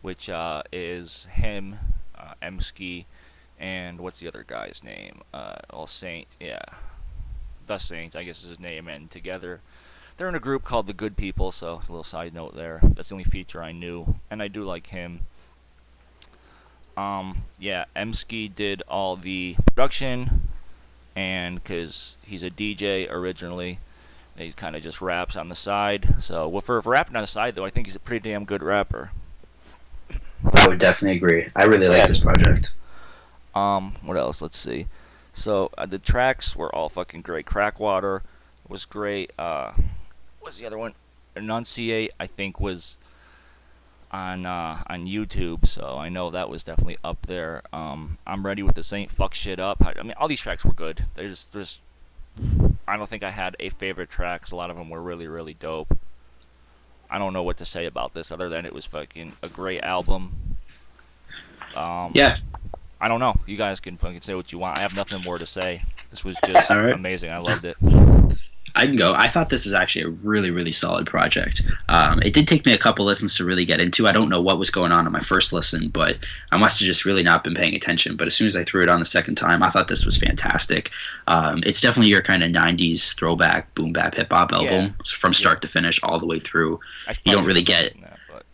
which is him, Emskee, and what's the other guy's name? Saint, yeah. The Saint, I guess is his name, and together they're in a group called The Good People, so it's a little side note there. That's the only feature I knew, and I do like him. Emskee did all the production, and because he's a DJ originally, he kind of just raps on the side. So for rapping on the side, though, I think he's a pretty damn good rapper. I would definitely agree. I really like this project. What else? Let's see. So the tracks were all fucking great. Crackwater was great. What's the other one? Enunciate, I think, was on YouTube, so I know that was definitely up there. I'm Ready with the Saint, Fuck Shit Up. I mean, all these tracks were good. They're just I don't think I had a favorite track, 'cause a lot of them were really, really dope. I don't know what to say about this other than it was fucking a great album. Yeah. I don't know. You guys can fucking say what you want. I have nothing more to say. This was just amazing. I loved it. I can go. I thought this is actually a really, really solid project. It did take me a couple listens to really get into. I don't know what was going on my first listen, but I must have just really not been paying attention. But as soon as I threw it on the second time, I thought this was fantastic. It's definitely your kind of 90s throwback boom bap hip hop album from start to finish all the way through. You don't really get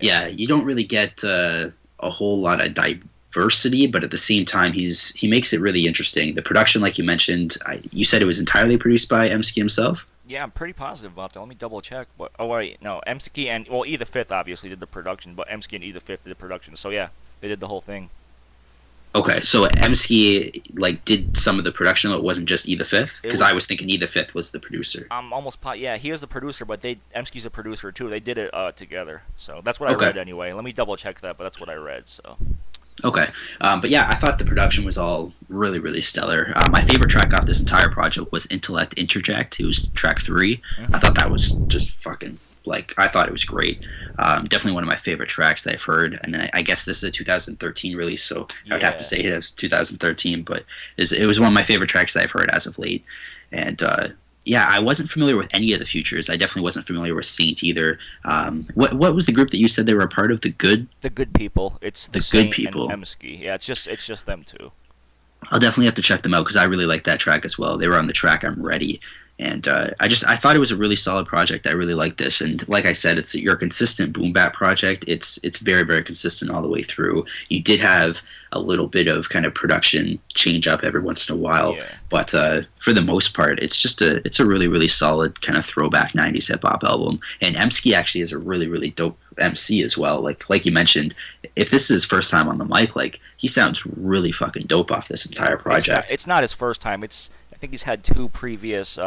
you don't really get a whole lot of diversity, but at the same time he makes it really interesting. The production, like you mentioned, you said it was entirely produced by Emskee himself? Yeah, I'm pretty positive about that. Let me double check. But Emskee and E the Fifth obviously did the production, but Emskee and E the Fifth did the production. So yeah, they did the whole thing. Okay, so Emskee did some of the production. It wasn't just E the Fifth, because I was thinking E the Fifth was the producer. I'm almost he is the producer, but Emskee's a producer too. They did it together. So that's what I read anyway. Let me double check that, but that's what I read. So. Okay, but yeah, I thought the production was all really, really stellar. My favorite track off this entire project was Intellect Interject. It was track 3. Mm-hmm. I thought that was just fucking, I thought it was great. Definitely one of my favorite tracks that I've heard, and I guess this is a 2013 release, so I would have to say it was 2013, but it was one of my favorite tracks that I've heard as of late. And I wasn't familiar with any of the Futures. I definitely wasn't familiar with Saint either. What was the group that you said they were a part of? The Good People. It's the Good People. And Emskee. Yeah, it's just them two. I'll definitely have to check them out because I really like that track as well. They were on the track I'm Ready. And I thought it was a really solid project. I really like this, and like I said, it's your consistent boom bap project. It's very, very consistent all the way through. You did have a little bit of kind of production change up every once in a while, but for the most part, it's a really, really solid kind of throwback '90s hip hop album. And Emskee actually is a really, really dope MC as well. Like you mentioned, if this is his first time on the mic, he sounds really fucking dope off this entire project. It's not his first time. I think he's had 2 previous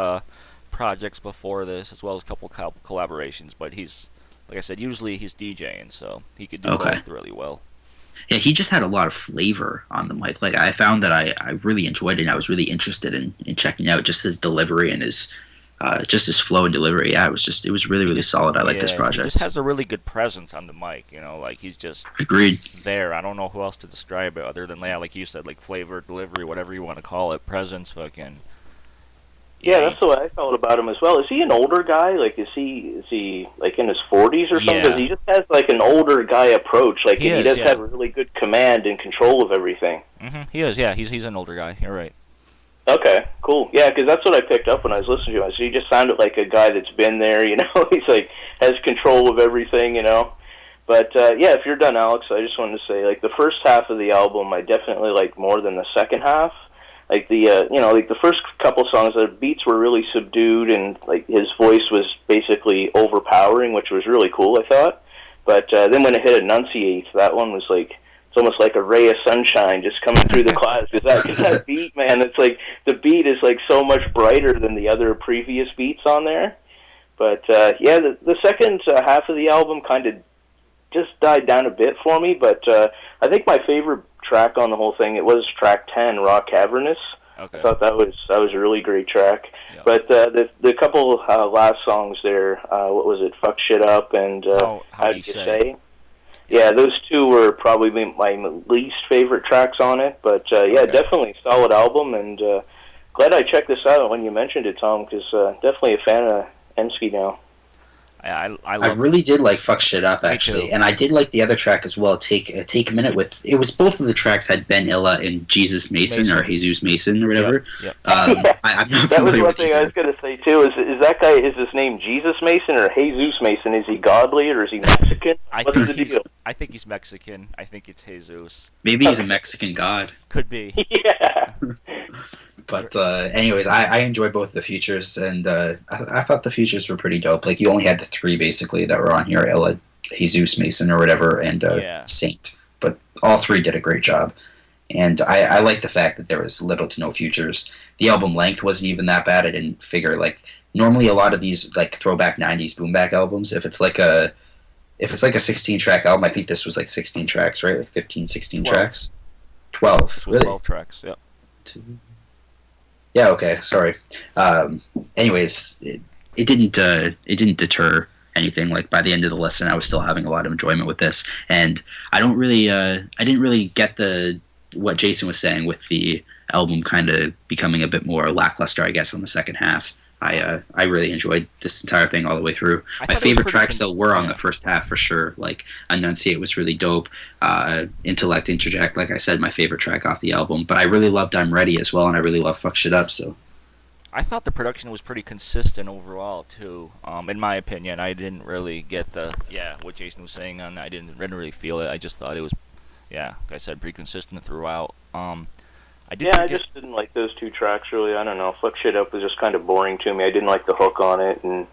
projects before this, as well as a couple collaborations. But he's, like I said, usually he's DJing, so he could do both really well. Yeah, he just had a lot of flavor on the mic. I found that I really enjoyed it, and I was really interested in checking out just his delivery and his flow and delivery. Yeah, it was really, really solid. I like this project. He just has a really good presence on the mic, he's just agreed there. I don't know who else to describe it other than like you said, flavor, delivery, whatever you want to call it, presence, fucking. Yeah, that's the way I felt about him as well. Is he an older guy? Is he in his 40s or something? Because he just has an older guy approach. He does have really good command and control of everything. Mm-hmm. He is. Yeah, he's an older guy. You're right. Okay, cool. Yeah, because that's what I picked up when I was listening to him. So he just sounded like a guy that's been there. He's has control of everything. But if you're done, Alex, I just wanted to say the first half of the album I definitely like more than the second half. The first couple songs, the beats were really subdued, and his voice was basically overpowering, which was really cool, I thought. But then when it hit Enunciate, that one was it's almost like a ray of sunshine just coming through the clouds. Because that beat, man, it's the beat is so much brighter than the other previous beats on there. But the second half of the album kind of just died down a bit for me. But I think my favorite track on the whole thing, it was track 10, Raw Cavernous. Okay. I thought that was a really great track. Yep. But the couple last songs there, what was it, Fuck Shit Up and How Do You Say? Yeah, those 2 were probably my least favorite tracks on it. But definitely a solid album, and glad I checked this out when you mentioned it, Tom, because definitely a fan of Emskee now. I really did like Fuck Shit Up, actually, and I did like the other track as well. Take a minute with it was both of the tracks had Ben Illa and Jesus Mason or Jesus Mason or whatever. Yep. I'm not that was familiar one with thing I was going to say too. Is that guy? Is his name Jesus Mason or Jesus Mason? Is he godly or is he Mexican? What's the deal? I think he's Mexican. I think it's Jesus. Maybe he's a Mexican god. Could be. Yeah. But anyways, I enjoyed both the Futures, and I thought the Futures were pretty dope. You only had the 3 basically that were on here: Ella, Jesus Mason or whatever, and Saint. But all 3 did a great job, and I like the fact that there was little to no Futures. The album length wasn't even that bad. I didn't figure normally a lot of these throwback '90s boom bap albums, if it's a 16-track album, I think this was 16 tracks, right? 15, 16 12. tracks. 12, really? 12 tracks. Yep. Yeah. Okay. Sorry. Anyways, it didn't deter anything. Like by the end of the listen, I was still having a lot of enjoyment with this, and I didn't really get what Jason was saying with the album kind of becoming a bit more lackluster, I guess, on the second half. I really enjoyed this entire thing all the way through. My favorite tracks, though, were on the first half for sure. Like Enunciate was really dope. Intellect, Interject, like I said, my favorite track off the album. But I really loved I'm Ready as well, and I really love Fuck Shit Up. So I thought the production was pretty consistent overall too. In my opinion, I didn't really get what Jason was saying, and I didn't really feel it. I just thought it was, like I said, pretty consistent throughout. I just didn't like those two tracks, really. I don't know. Fuck Shit Up was just kind of boring to me. I didn't like the hook on it, and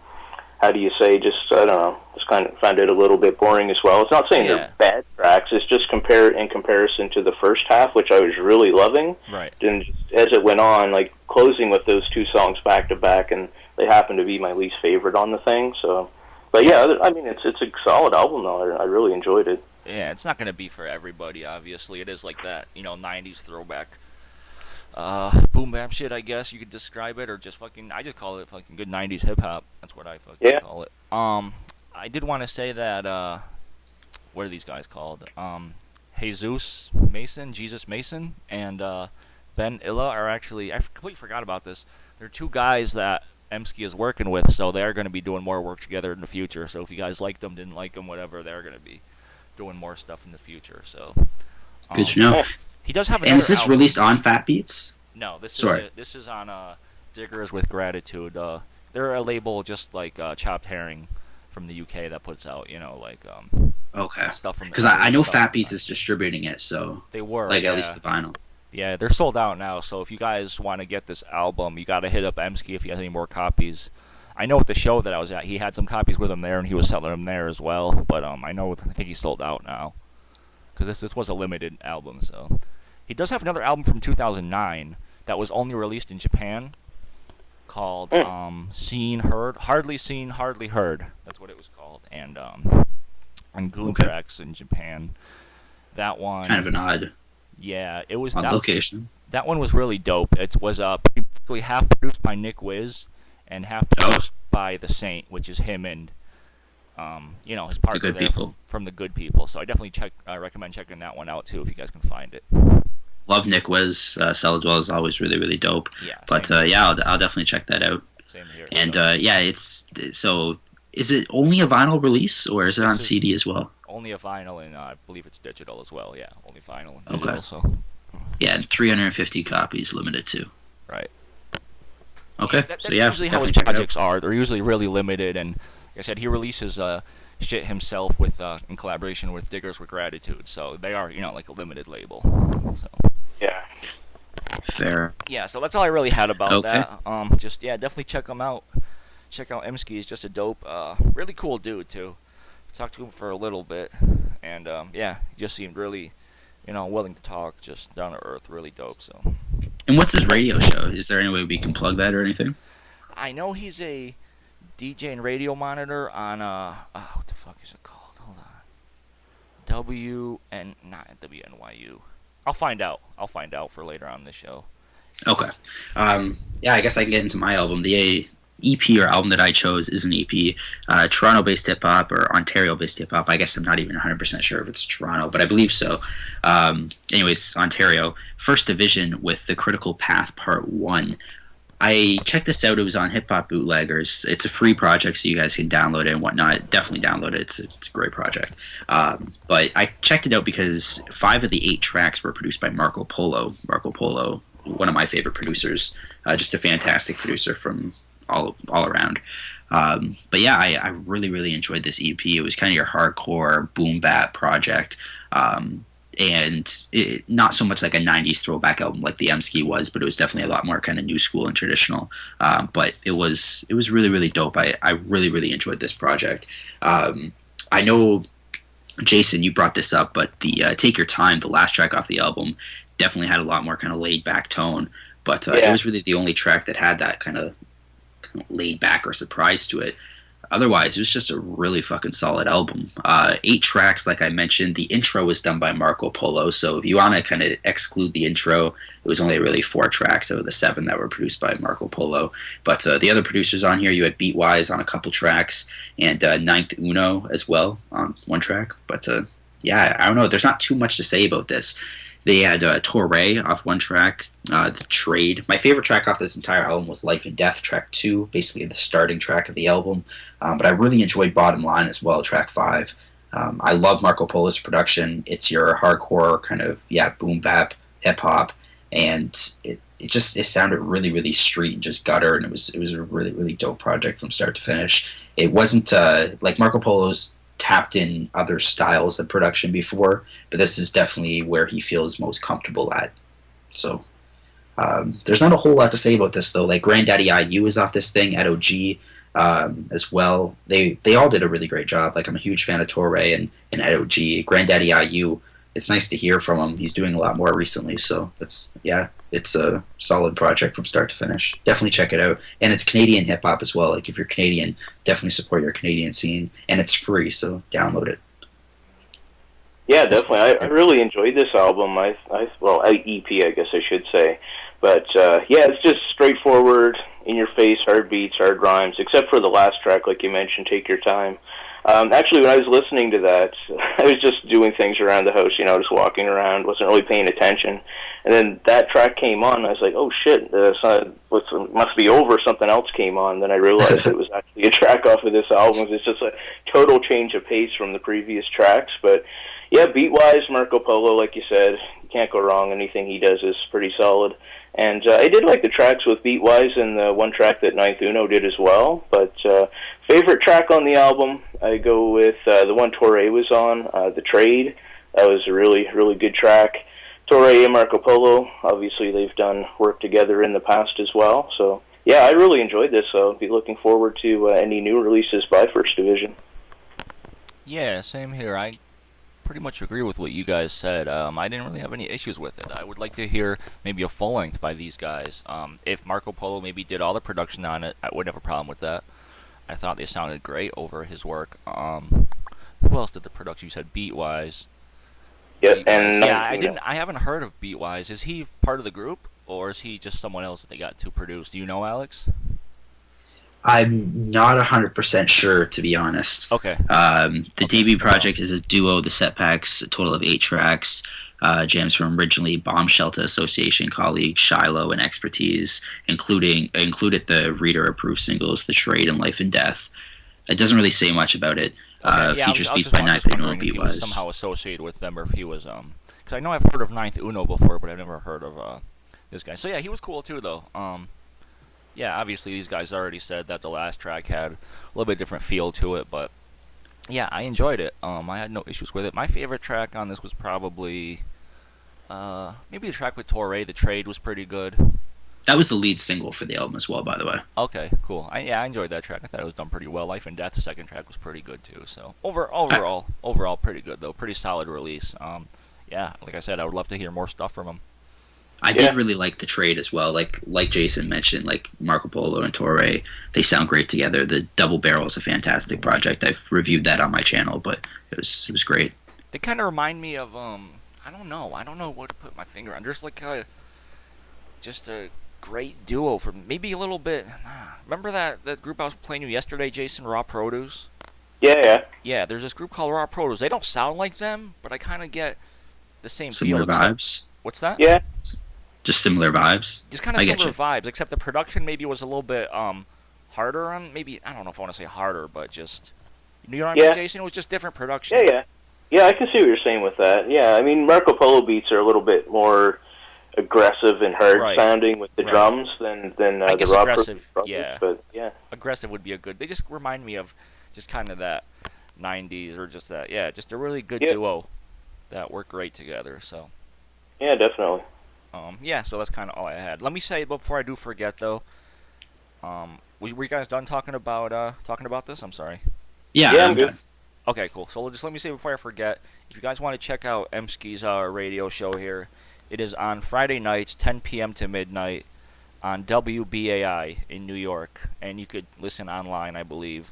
I don't know, just kind of found it a little bit boring as well. It's not saying they're bad tracks. It's just in comparison to the first half, which I was really loving. Right. And as it went on, like closing with those two songs back to back, and they happen to be my least favorite on the thing. So, but yeah, I mean, it's a solid album though. I really enjoyed it. Yeah, it's not going to be for everybody. Obviously, it is like that, 90s throwback. Boom bap shit, I guess you could describe it, or just I just call it fucking good 90s hip hop. That's what I call it. I did want to say that, what are these guys called? Jesus Mason, and Ben Illa are actually, I completely forgot about this. They're two guys that Emskee is working with, so they're going to be doing more work together in the future. So if you guys liked them, didn't like them, whatever, they're going to be doing more stuff in the future. So good to know. He does have. And is this released on Fat Beats? No, this is on Diggers with Gratitude. They're a label just like Chopped Herring from the UK that puts out stuff from. Because I know Fat Beats is distributing it, so they were at least the vinyl. Yeah, they're sold out now. So if you guys want to get this album, you got to hit up Emskee if he has any more copies. I know at the show that I was at, he had some copies with him there, and he was selling them there as well. But I think he's sold out now because this was a limited album. So. He does have another album from 2009 that was only released in Japan called Seen Heard. Hardly Seen, Hardly Heard. That's what it was called. And on Goon Tracks in Japan. That one... Kind of an odd... Yeah, it was... Odd location. That one was really dope. It was basically half produced by Nick Wiz and half produced by The Saint, which is him and... his partner there from the Good People. So I definitely recommend checking that one out too if you guys can find it. Love Nick Wiz. Celadwell is always really, really dope. Yeah. But I'll definitely check that out. Same here. And so is it only a vinyl release or is it on CD as well? Only a vinyl, and I believe it's digital as well. Yeah, only vinyl and digital. So. Yeah, and 350 copies limited too. Right. Okay. That's usually how his projects are. They're usually really limited, and like I said, he releases shit himself with in collaboration with Diggers with Gratitude. So they are, like a limited label. So. Yeah. Fair. Yeah, so that's all I really had about that. Definitely check him out. Check out Emskee. He's just a dope, really cool dude too. Talked to him for a little bit, and he just seemed really, willing to talk, just down to earth, really dope. So. And what's his radio show? Is there any way we can plug that or anything? I know he's a DJ and radio monitor on what the fuck is it called? Hold on. Not WNYU. I'll find out for later on the show. Okay. I guess I can get into my album. The EP or album that I chose is an EP. Toronto-based hip-hop or Ontario-based hip-hop. I guess I'm not even 100% sure if it's Toronto, but I believe so. Anyways, Ontario. First Division with The Critical Path Part 1. I checked this out. It was on Hip Hop Bootleggers. It's a free project, so you guys can download it and whatnot. Definitely download it. It's a great project. But I checked it out because 5 of the 8 tracks were produced by Marco Polo. Marco Polo, one of my favorite producers. Just a fantastic producer from all around. But yeah, I really, really enjoyed this EP. It was kind of your hardcore boom bap project. And not so much like a 90s throwback album like the Emskee was, but it was definitely a lot more kind of new school and traditional. But it was really, really dope. I really, really enjoyed this project. I know, Jason, you brought this up, but the Take Your Time, the last track off the album, definitely had a lot more kind of laid-back tone. But it was really the only track that had that kind of laid-back or surprise to it. otherwise, it was just a really fucking solid album. 8 tracks, like I mentioned. The intro was done by Marco Polo, so if you want to kind of exclude the intro, it was only really 4 tracks out of the 7 that were produced by Marco Polo. But the other producers on here, you had Beatwise on a couple tracks, and Ninth Uno as well on 1 track. But yeah, I don't know. There's not too much to say about this. They had Torre off 1 track, The Trade. My favorite track off this entire album was Life and Death, track 2, basically the starting track of the album. But I really enjoyed Bottom Line as well, track 5. I love Marco Polo's production. It's your hardcore kind of, boom bap, hip hop, and it sounded really, really street and just gutter, and it was a really, really dope project from start to finish. It wasn't like Marco Polo's tapped in other styles of production before, but this is definitely where he feels most comfortable at. So there's not a whole lot to say about this though. Like Granddaddy IU is off this thing at OG as well. They all did a really great job. Like I'm a huge fan of Torre and at OG. Granddaddy IU, it's nice to hear from him. He's doing a lot more recently, so it's a solid project from start to finish. Definitely check it out. And it's Canadian hip hop as well. Like if you're Canadian, definitely support your Canadian scene. And it's free, so download it. Yeah, definitely. I really enjoyed this album. EP, I guess I should say. But it's just straightforward, in your face, hard beats, hard rhymes, except for the last track, like you mentioned, Take Your Time. Actually, when I was listening to that, I was just doing things around the house, just walking around, wasn't really paying attention. And then that track came on, and I was like, oh shit, must be over, something else came on. Then I realized it was actually a track off of this album. It's just a total change of pace from the previous tracks. But yeah, beat-wise, Marco Polo, like you said, you can't go wrong. Anything he does is pretty solid. And I did like the tracks with Beatwise and the 1 track that Ninth Uno did as well. But favorite track on the album, I go with the one Torre was on, The Trade. That was a really, really good track. Torre and Marco Polo, obviously they've done work together in the past as well. So, yeah, I really enjoyed this. So I'll be looking forward to any new releases by First Division. Yeah, same here. I pretty much agree with what you guys said. I didn't really have any issues with it. I would like to hear maybe a full length by these guys. If Marco Polo maybe did all the production on it, I wouldn't have a problem with that. I thought they sounded great over his work. Who else did the production? You said Beatwise. Yeah, and I haven't heard of Beatwise. Is he part of the group, or is he just someone else that they got to produce? Do you know, Alex? I'm not 100% sure, to be honest. Okay. The DB project is a duo, the Setbacks, a total of 8 tracks. Jams from originally Bomb Shelter Association colleagues Shiloh and Expertise, included the reader-approved singles The Trade and Life and Death. It doesn't really say much about it. Features beats by Ninth Uno and Beatwise. If he was somehow associated with them, or if he was because I know I've heard of Ninth Uno before, but I've never heard of this guy. So yeah, he was cool too, though. Yeah, obviously these guys already said that the last track had a little bit different feel to it, but yeah, I enjoyed it. I had no issues with it. My favorite track on this was probably maybe the track with Torre. The Trade was pretty good. That was the lead single for the album as well, by the way. Okay, cool. I enjoyed that track. I thought it was done pretty well. Life and Death, the second track, was pretty good too. So overall, pretty good though. Pretty solid release. Yeah, like I said, I would love to hear more stuff from him. I did really like The Trade as well. Like Jason mentioned, like Marco Polo and Torre, they sound great together. The Double Barrel is a fantastic project. I've reviewed that on my channel, but it was great. They kind of remind me of I don't know what to put my finger on. Just like a great duo from maybe a little bit. Remember that group I was playing you yesterday, Jason? Raw Produce. Yeah. Yeah, there's this group called Raw Produce. They don't sound like them, but I kind of get the same similar feel. Vibes. What's that? Yeah. Just similar vibes. Just kind of similar vibes, except the production maybe was a little bit harder on. Maybe I don't know if I want to say harder, but just you know what I mean, Jason? It was just different production. Yeah. I can see what you're saying with that. Yeah, I mean Marco Polo beats are a little bit more aggressive and hard sounding with the drums than the raw aggressive. But yeah, aggressive would be a good. They just remind me of just kind of that '90s or just that. Yeah, just a really good duo that work great together. So. Yeah, definitely. So that's kind of all I had. Let me say before I do forget though. Were you guys done talking about this? I'm sorry. Yeah, I'm good. Okay, cool. So just let me say before I forget, if you guys want to check out Emskee's radio show here, it is on Friday nights, 10 p.m. to midnight, on WBAI in New York, and you could listen online, I believe.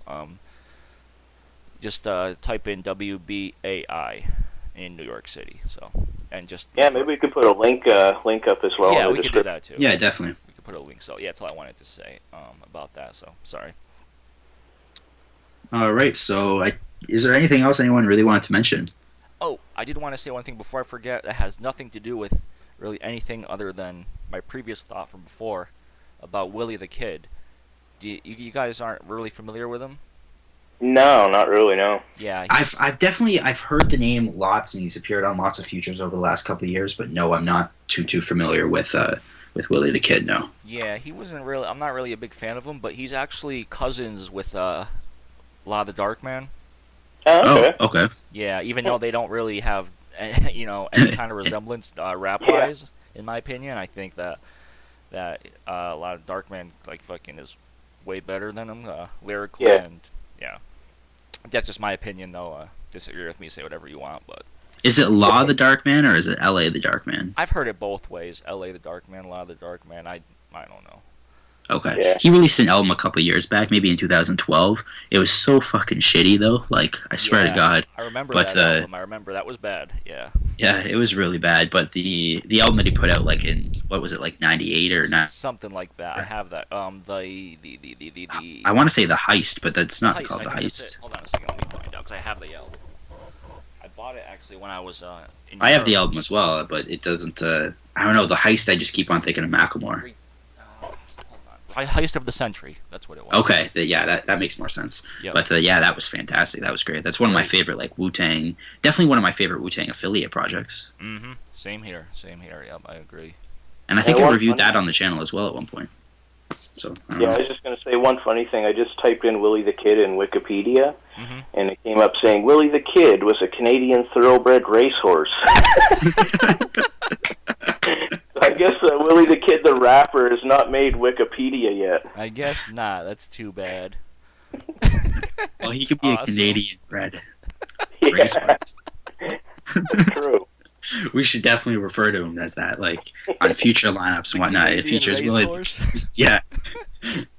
Just type in WBAI in New York City. So, and just maybe we could put a link up as well. Yeah, we could do that too. Yeah, definitely. We could put a link. So yeah, that's all I wanted to say about that. So sorry. All right. So, is there anything else anyone really wanted to mention? Oh, I did want to say one thing before I forget. That has nothing to do with really anything other than my previous thought from before about Willie the Kid. You guys aren't really familiar with him? No, not really. No. Yeah, I've definitely heard the name lots, and he's appeared on lots of features over the last couple of years. But no, I'm not too familiar with Willie the Kid. No. Yeah, he wasn't really. I'm not really a big fan of him, but he's actually cousins with La the Dark Man. Oh, okay. Oh, okay. Yeah, even though they don't really have, any kind of resemblance rap-wise, in my opinion, I think that a lot of Darkman like fucking is way better than him lyrically, and yeah, that's just my opinion though. Disagree with me, say whatever you want, but is it Law the Dark Man or is it L.A. the Dark Man? I've heard it both ways. L.A. the Dark Man, Law the Dark Man. I don't know. Okay. Yeah. He released an album a couple years back, maybe in 2012. It was so fucking shitty, though. Like, I swear to God. I remember that album. I remember that was bad. Yeah. Yeah, it was really bad. But the album that he put out, like in what was it, like 98 or not? Something like that. I have that. I want to say The Heist, but that's not called The Heist. Hold on a second. Let me find out because I have the album. I bought it actually when I was in I have the album as well, but it doesn't. I don't know. The Heist. I just keep on thinking of Macklemore. Heist of the Century. That's what it was. Okay, that makes more sense. Yep. But that was fantastic. That was great. That's one of my favorite, like, Wu-Tang. Definitely one of my favorite Wu-Tang affiliate projects. Mm-hmm. Same here. Yep, I agree. And I think I reviewed that on the channel as well at one point. So I was just going to say one funny thing. I just typed in Willie the Kid in Wikipedia, and it came up saying Willie the Kid was a Canadian thoroughbred racehorse. I guess Willie the Kid the rapper has not made Wikipedia yet. I guess not. That's too bad. Well, he could be a Canadian bred racehorse. True. We should definitely refer to him as that, like on future lineups and whatnot. It features Willie. Yeah,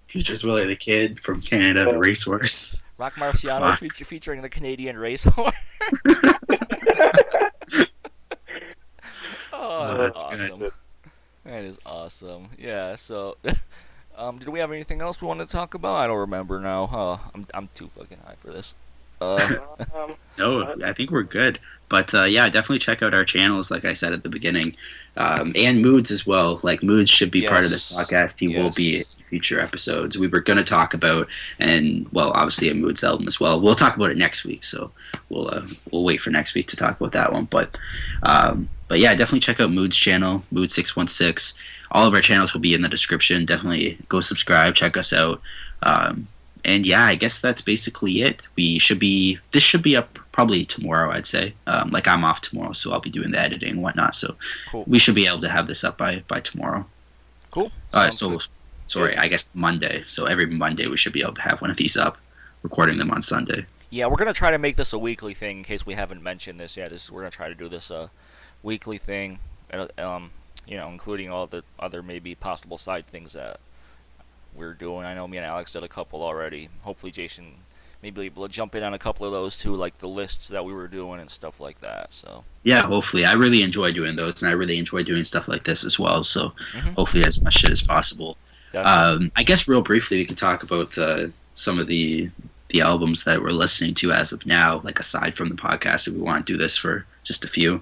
features Willie the Kid from Canada, the racehorse. Rock Marciano featuring the Canadian racehorse. Oh, that's awesome. Good. That is awesome. Yeah. So, did we have anything else we wanted to talk about? I don't remember now. I'm too fucking high for this. No, I think we're good. But yeah, definitely check out our channels, like I said at the beginning, and Moodz as well. Like Moodz should be part of this podcast. He will be in future episodes. We were going to talk about, and well, obviously a Moodz album as well. We'll talk about it next week, so we'll wait for next week to talk about that one. But yeah, definitely check out Moodz channel, Moodz616. All of our channels will be in the description. Definitely go subscribe, check us out. And yeah, I guess that's basically it. This should be up probably tomorrow, I'd say. Like I'm off tomorrow, so I'll be doing the editing and whatnot. So cool. We should be able to have this up by tomorrow. Cool. Sorry, I guess Monday. So every Monday we should be able to have one of these up, recording them on Sunday. Yeah, we're gonna try to make this a weekly thing in case we haven't mentioned this yet. We're gonna try to do this weekly thing, including all the other maybe possible side things that we're doing. I know me and Alex did a couple already. Hopefully Jason maybe able to jump in on a couple of those too, like the lists that we were doing and stuff like that. So yeah, hopefully. I really enjoy doing those, and I really enjoy doing stuff like this as well. So hopefully as much shit as possible. I guess real briefly we could talk about some of the albums that we're listening to as of now, like aside from the podcast, if we want to do this for just a few.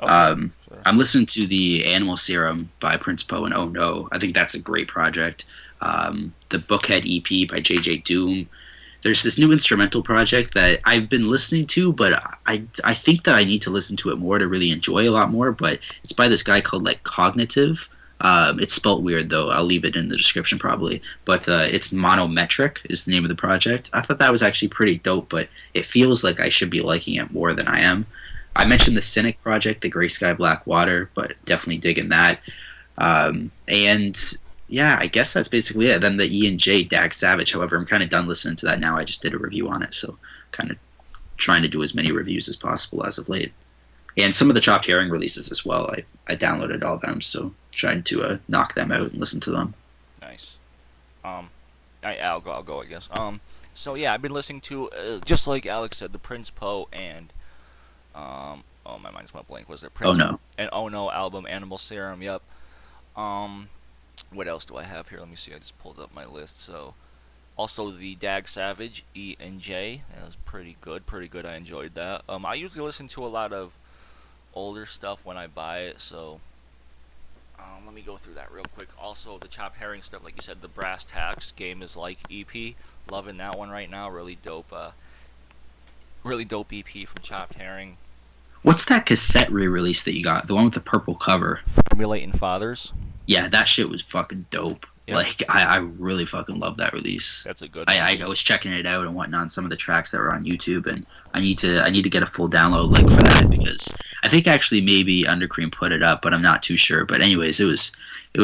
Sure. I'm listening to the Animal Serum by Prince Poe and Oh No. I think that's a great project. The Bookhead EP by JJ Doom. There's this new instrumental project that I've been listening to, but I think that I need to listen to it more to really enjoy a lot more, but it's by this guy called like Cognitive. It's spelt weird though. I'll leave it in the description probably, but it's Monometric is the name of the project. I thought that was actually pretty dope, but it feels like I should be liking it more than I am. I mentioned the Cynic project, the Gray Sky Black Water, but definitely digging that. And yeah, I guess that's basically it. Then the E&J Dag Savage, however, I'm kind of done listening to that now. I just did a review on it, so kind of trying to do as many reviews as possible as of late. And some of the Chopped Herring releases as well. I downloaded all of them, so trying to knock them out and listen to them. Nice. I'll go, I guess. So yeah, I've been listening to just like Alex said, the Prince Poe and oh my mind's went blank. Was it Oh Prince no. and Oh No album, Animal Serum? Yep. Um, what else do I have here? Let me see. I just pulled up my list. So also the Dag Savage E and J. That was pretty good. Pretty good. I enjoyed that. I usually listen to a lot of older stuff when I buy it. So let me go through that real quick. Also the Chopped Herring stuff, like you said, the Brass Tacks Game Is Like EP. Loving that one right now. Really dope. Really dope EP from Chopped Herring. What's that cassette re-release that you got? The one with the purple cover. Formulating Fathers. Yeah, that shit was fucking dope. Yep. Like, I really fucking love that release. That's a good one. I was checking it out and whatnot, some of the tracks that were on YouTube, and I need to get a full download link for that, because I think actually maybe Undercream put it up, but I'm not too sure. But anyways, it was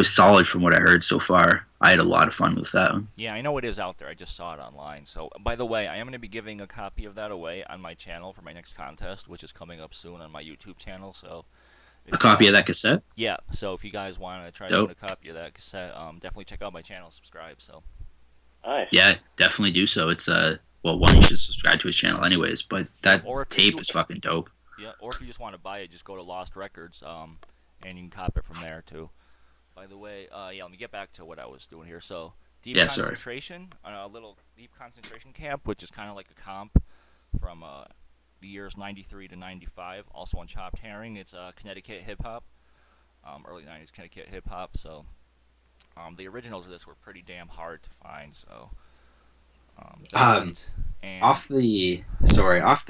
solid from what I heard so far. I had a lot of fun with that one. Yeah, I know it is out there. I just saw it online. So, by the way, I am going to be giving a copy of that away on my channel for my next contest, which is coming up soon on my YouTube channel. So, a copy of that cassette? Yeah. So, if you guys want to try to win a copy of that cassette, definitely check out my channel, subscribe. So, nice. Yeah, definitely do so. It's one, you should subscribe to his channel anyways. But that tape is fucking dope. Yeah, or if you just want to buy it, just go to Lost Records, and you can cop it from there too. By the way, let me get back to what I was doing here. So, Deep Concentration, a little Deep Concentration camp, which is kind of like a comp from the years 93 to 95. Also on Chopped Herring, it's Connecticut hip-hop, early 90s Connecticut hip-hop. So, the originals of this were pretty damn hard to find. So, off the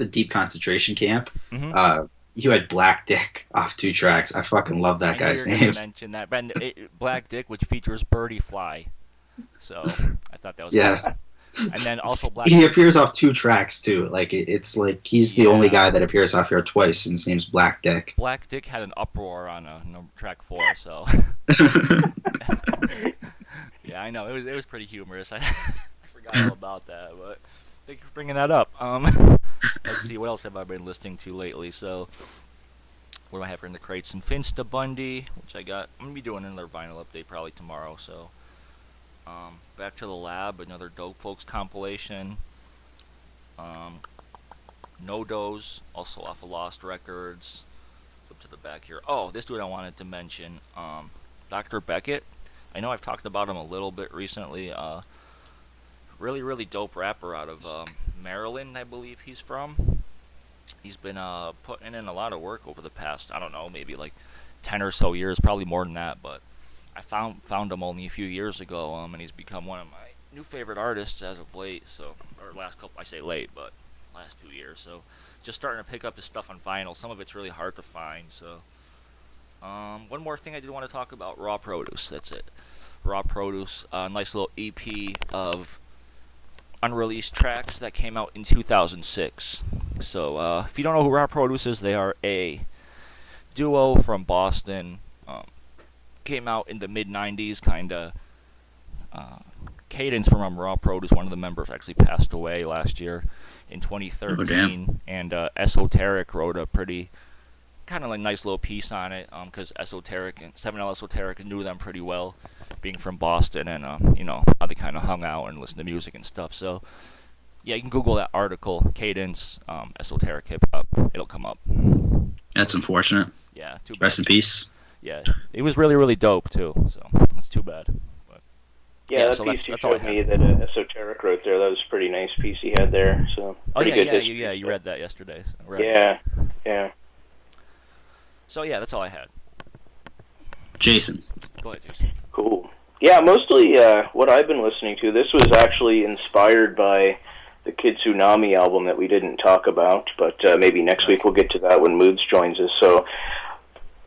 Deep Concentration camp, you had Black Dick off 2 tracks. I fucking love that guy's name. Mention that, but Black Dick, which features Birdie Fly. So I thought that was yeah. Cool. And then also Black. He appears off 2 tracks too. Like it's like he's the only guy that appears off here twice, and his name's Black Dick. Black Dick had an uproar on track 4, so. Yeah, I know it was pretty humorous. I forgot all about that, but thank you for bringing that up. Let's see, what else have I been listening to lately? So, what do I have here in the crate? Some Finsta Bundy, which I got. I'm going to be doing another vinyl update probably tomorrow. So, Back to the Lab, another Dope Folks compilation. No Doze, also off of Lost Records. Flip to the back here. Oh, this dude I wanted to mention. Dr. Beckett. I know I've talked about him a little bit recently. Really, really dope rapper out of Maryland, I believe he's from. He's been putting in a lot of work over the past, I don't know, maybe like 10 or so years, probably more than that, but I found him only a few years ago, and he's become one of my new favorite artists as of late, so, or last couple, I say late, but last 2 years, so just starting to pick up his stuff on vinyl. Some of it's really hard to find, so. One more thing I did want to talk about, Raw Produce, that's it. Raw Produce, a nice little EP of unreleased tracks that came out in 2006. So, if you don't know who Raw Produce is, they are a duo from Boston. Came out in the mid-90s, kind of. Cadence from Raw Produce, one of the members, actually passed away last year in 2013. And Esoteric wrote a pretty kind of like nice little piece on it, because Esoteric and 7L Esoteric knew them pretty well, being from Boston, and how they kind of hung out and listened to music and stuff. So yeah, you can Google that article, Cadence, Esoteric Hip Hop. It'll come up. That's unfortunate. Yeah, too bad. Rest in peace. Yeah, it was really, really dope too. So that's too bad. But, that so piece you showed me that Esoteric wrote there, that was a pretty nice piece he had there. So you read that yesterday. So, right. Yeah. So yeah, that's all I had. Jason. Go ahead, Jason. Cool. Yeah, mostly what I've been listening to, this was actually inspired by the Kid Tsunami album that we didn't talk about, but maybe next week we'll get to that when Moodz joins us. So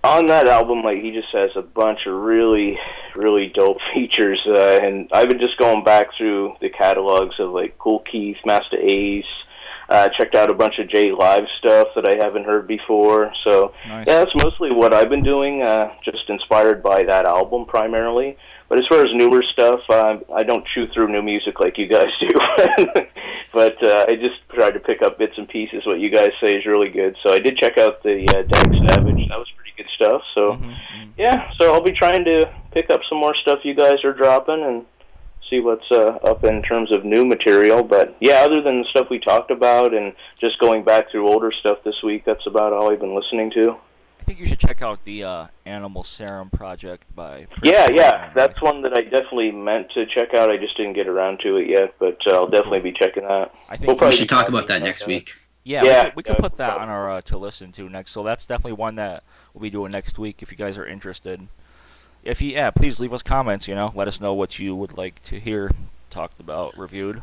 on that album, like, he just has a bunch of really, really dope features, and I've been just going back through the catalogs of like Cool Keith, Master Ace. Checked out a bunch of J Live stuff that I haven't heard before. So, nice. Yeah, that's mostly what I've been doing, just inspired by that album primarily. But as far as newer stuff, I don't chew through new music like you guys do. But I just try to pick up bits and pieces. What you guys say is really good. So I did check out the Dag Savage. That was pretty good stuff. So, yeah, so I'll be trying to pick up some more stuff you guys are dropping and see what's up in terms of new material. But yeah, other than the stuff we talked about and just going back through older stuff this week, that's about all I've been listening to. I think you should check out the Animal Serum project by... Yeah, that's one that I definitely meant to check out. I just didn't get around to it yet, but I'll definitely be checking that. I think we should talk about that next week. Yeah, we could put that on our to listen to next. So that's definitely one that we'll be doing next week if you guys are interested. Please leave us comments, let us know what you would like to hear talked about, reviewed.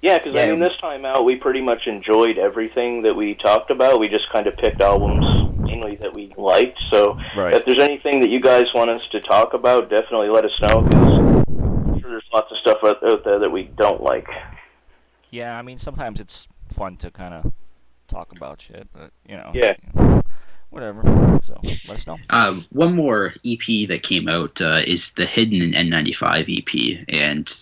Yeah, because I mean, this time out, we pretty much enjoyed everything that we talked about. We just kind of picked albums mainly that we liked. So if there's anything that you guys want us to talk about, definitely let us know, because I'm sure there's lots of stuff out there that we don't like. Yeah, I mean, sometimes it's fun to kind of talk about shit, but, whatever. So let us know. One more EP that came out is the Hidden N95 EP, and,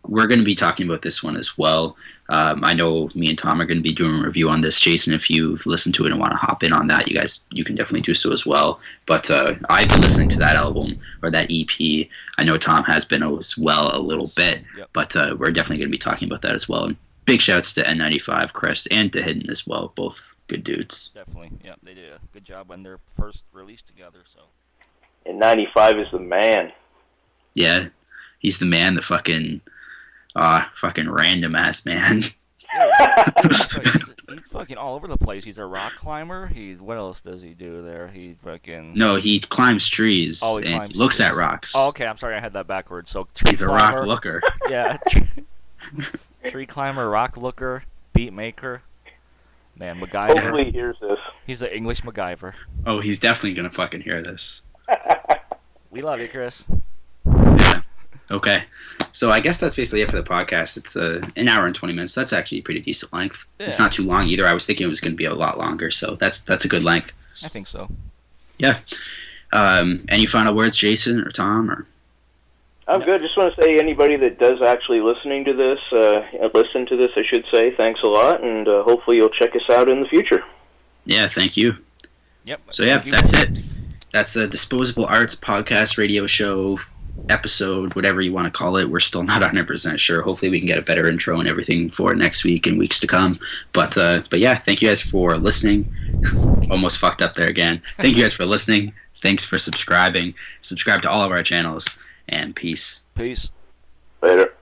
we're going to be talking about this one as well. I know me and Tom are going to be doing a review on this. Jason, if you've listened to it and want to hop in on that, you can definitely do so as well. But I've been listening to that album, or that EP. I know Tom has been as well a little bit, but we're definitely going to be talking about that as well. And big shouts to N95, Chris, and to Hidden as well. Both good dudes. Definitely. Yeah, they did a good job on their first release together. So. And 95 is the man. Yeah, he's the man, the fucking random ass man. He's fucking all over the place. He's a rock climber. What else does he do there? He climbs trees and he looks at rocks. Oh, okay. I'm sorry, I had that backwards. So he's a rock looker. Yeah, tree climber, rock looker, beat maker. Man, MacGyver. Hopefully he hears this. He's the English MacGyver. Oh, he's definitely gonna fucking hear this. We love you, Chris. Yeah. Okay. So I guess that's basically it for the podcast. It's an hour and 20 minutes. That's actually a pretty decent length. Yeah. It's not too long either. I was thinking it was going to be a lot longer, so that's a good length. I think so. Yeah. Any final words, Jason or Tom? Or I'm good. Just want to say, anybody that does actually listen to this, I should say, thanks a lot, and hopefully you'll check us out in the future. Yeah, thank you. Yep. So that's it. That's a Disposable Arts podcast radio show episode, whatever you want to call it. We're still not 100% sure. Hopefully we can get a better intro and everything for next week and weeks to come. But yeah, thank you guys for listening. Almost fucked up there again. Thank you guys for listening. Thanks for subscribing. Subscribe to all of our channels, and peace. Peace. Later.